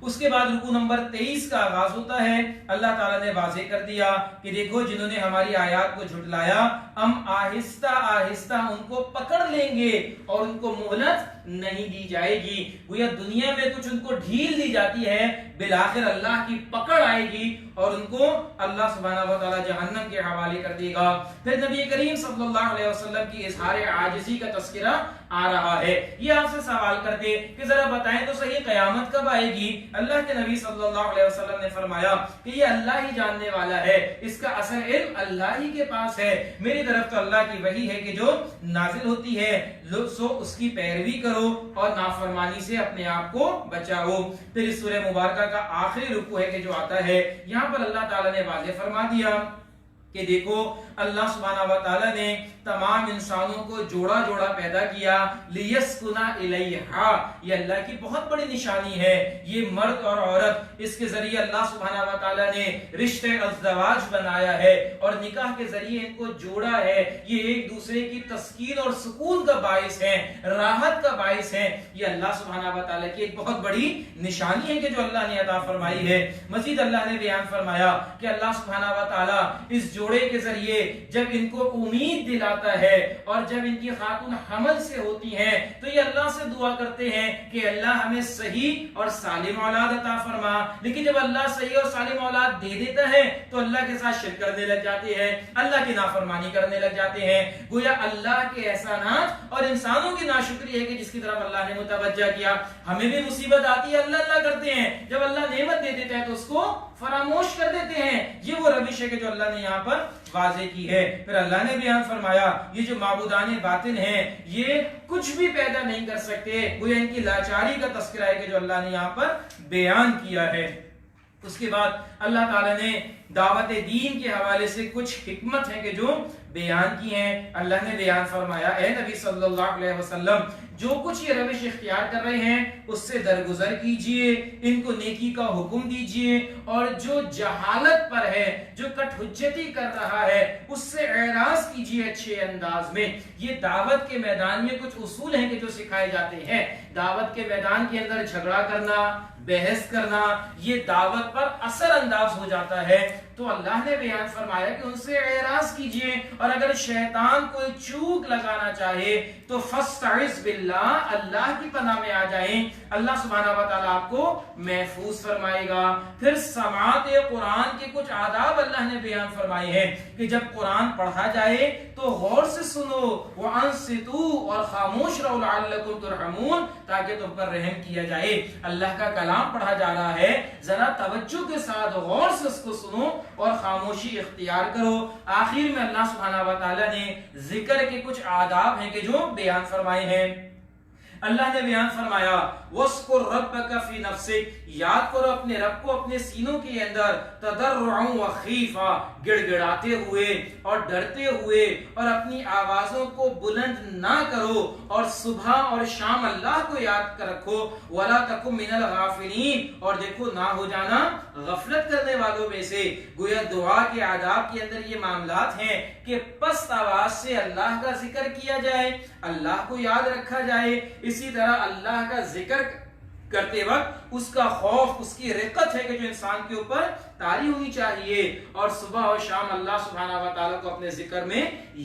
اس کے بعد رکوع نمبر 23 کا آغاز ہوتا ہے۔ اللہ تعالیٰ نے واضح کر دیا کہ دیکھو جنہوں نے ہماری آیات کو جھٹلایا، ہم آہستہ آہستہ ان کو پکڑ لیں گے اور ان کو مہلت نہیں دی جائے گی۔ گویا دنیا میں کچھ ان کو ڈھیل دی جاتی ہے، بالآخر اللہ کی پکڑ آئے گی اور ان کو اللہ سبحانہ و تعالیٰ جہنم کے حوالے کر دے گا۔ پھر نبی کریم صلی اللہ علیہ وسلم کی اظہار عاجزی کا تذکرہ آ رہا ہے۔ یہ آپ سے سوال کرتے کہ ذرا بتائیں تو صحیح قیامت کب آئے گی؟ اللہ کے نبی صلی اللہ علیہ وسلم نے فرمایا کہ یہ اللہ ہی جاننے والا ہے، اس کا اصل علم اللہ ہی کے پاس ہے، میری طرف تو اللہ کی وحی ہے کہ جو نازل ہوتی ہے سو اس کی پیروی کرو اور نافرمانی سے اپنے آپ کو بچاؤ۔ پھر اس سورہ مبارکہ کا آخری رکوع ہے کہ جو آتا ہے، یہاں پر اللہ تعالیٰ نے واضح فرما دیا کہ دیکھو اللہ سبحانہ و تعالیٰ نے تمام انسانوں کو جوڑا جوڑا پیدا کیا، لیسکنا الیہا، یہ اللہ کی بہت بڑی نشانی ہے۔ یہ مرد اور عورت، اس کے ذریعے اللہ سبحانہ و تعالیٰ نے رشتے ازدواج بنایا ہے اور نکاح کے ذریعے ان کو جوڑا ہے۔ یہ ایک دوسرے کی تسکین اور سکون کا باعث ہے، راحت کا باعث ہے۔ یہ اللہ سبحانہ و تعالیٰ کی ایک بہت بڑی نشانی ہے کہ جو اللہ نے عطا فرمائی ہے۔ مزید اللہ نے بیان فرمایا کہ اللہ سبحانہ و تعالیٰ اس جوڑے کے ذریعے جب ان کو امید دلاتا ہے اور جب ان کی خاتون حمل سے ہوتی ہیں تو یہ اللہ سے دعا کرتے ہیں کہ اللہ ہمیں صحیح اور سالم اولاد عطا فرما، لیکن جب اللہ صحیح اور سالم اولاد دے دیتا ہے تو اللہ کے ساتھ شرک کرنے لگ جاتے ہیں، اللہ کی نافرمانی کرنے لگ جاتے ہیں۔ گویا اللہ کے احسانات اور انسانوں کی ناشکری ہے کہ جس کی طرف اللہ نے متوجہ کیا۔ ہمیں بھی مصیبت آتی ہے، اللہ اللہ کرتے ہیں، جب اللہ نعمت دے دیتا ہے تو اس کو فراموش کر دیتے ہیں۔ یہ وہ روش ہے کہ جو اللہ نے یہاں پر واضح کی ہے۔ پھر اللہ نے بیان فرمایا یہ جو معبودان باطل ہیں یہ کچھ بھی پیدا نہیں کر سکتے، وہ ان کی لاچاری کا تذکرہ ہے کہ جو اللہ نے یہاں پر بیان کیا ہے۔ اس کے بعد اللہ تعالیٰ نے دعوت دین کے حوالے سے کچھ حکمت ہے کہ جو بیان کی ہیں۔ اللہ نے بیان فرمایا اے نبی صلی اللہ علیہ وسلم جو کچھ یہ روش اختیار کر رہے ہیں اس سے درگزر کیجئے، ان کو نیکی کا حکم دیجئے، اور جو جہالت پر ہے، جو کٹ حجتی کر رہا ہے اس سے اعراض کیجئے اچھے انداز میں۔ یہ دعوت کے میدان میں کچھ اصول ہیں کہ جو سکھائے جاتے ہیں۔ دعوت کے میدان کے اندر جھگڑا کرنا، بحث کرنا، یہ دعوت پر اثر انداز ہو جاتا ہے، تو اللہ نے بیان فرمایا کہ ان سے اعراض کیجئے، اور اگر شیطان کوئی چوک لگانا چاہے تو فاستعذ باللہ، اللہ کی پناہ میں آ جائیں، اللہ سبحانہ و تعالیٰ آپ کو محفوظ فرمائے گا۔ پھر سماعت قرآن کے کچھ آداب اللہ نے بیان فرمائے ہیں کہ جب قرآن پڑھا جائے تو غور سے سنو، وانصتوا، اور خاموش رہو، لعلکم ترحمون، تاکہ تم پر رحم کیا جائے۔ اللہ کا کلام پڑھا جا رہا ہے، ذرا توجہ کے ساتھ غور سے اس کو سنو اور خاموشی اختیار کرو۔ آخر میں اللہ سبحانہ و تعالیٰ نے ذکر کے کچھ آداب ہیں کہ جو بیان فرمائے ہیں۔ اللہ نے بیان فرمایا وَاذْكُرْ رَبَّكَ فِي نَفْسِكَ، یاد کرو اپنے رب کو اپنے سینوں کے اندر تضرعا وخیفا، گڑ گڑاتے ہوئے اور ڈرتے ہوئے، اور اپنی آوازوں کو بلند نہ کرو، اور صبح اور شام اللہ کو یاد کر رکھو، وَلَا تَكُن مِّنَ الْغَافِلِينَ، اور دیکھو نہ ہو جانا غفلت کرنے والوں میں سے۔ گویا دعا کے آداب کے اندر یہ معاملات ہیں کہ پست آواز سے اللہ کا ذکر کیا جائے، اللہ کو یاد رکھا جائے، اسی طرح اللہ کا ذکر کرتے وقت اس کا خوف، اس کی رقت ہے کہ جو انسان کے اوپر طاری ہونی چاہیے، اور صبح اور شام اللہ سبحانہ و تعالیٰ کو اپنے ذکر میں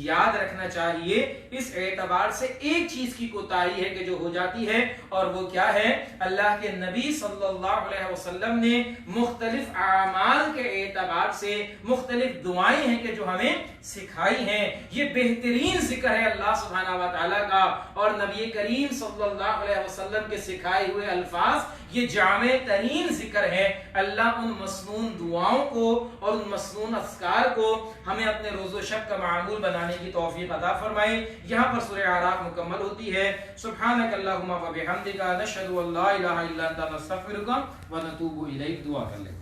یاد رکھنا چاہیے۔ اس اعتبار سے ایک چیز کی کوتاہی ہے کہ جو ہو جاتی ہے، اور وہ کیا ہے؟ اللہ کے نبی صلی اللہ علیہ وسلم نے مختلف اعمال کے اعتبار سے مختلف دعائیں ہیں کہ جو ہمیں سکھائی ہیں۔ یہ بہترین ذکر ہے اللہ سبحانہ و تعالیٰ کا، اور نبی کریم صلی اللہ علیہ وسلم کے سکھائے ہوئے الفاظ یہ جامع ترین ذکر ہے۔ اللہ ان مسنون دعاؤں کو اور ان مسنون اذکار کو ہمیں اپنے روز و شب کا معمول بنانے کی توفیق عطا فرمائے۔ یہاں پر سورہ اعراف مکمل ہوتی ہے۔ سبحانک اللہم و بحمدک، نشہد ان لا الہ الا انت، نستغفرک و نتوب الیک۔ دعا کر لیں۔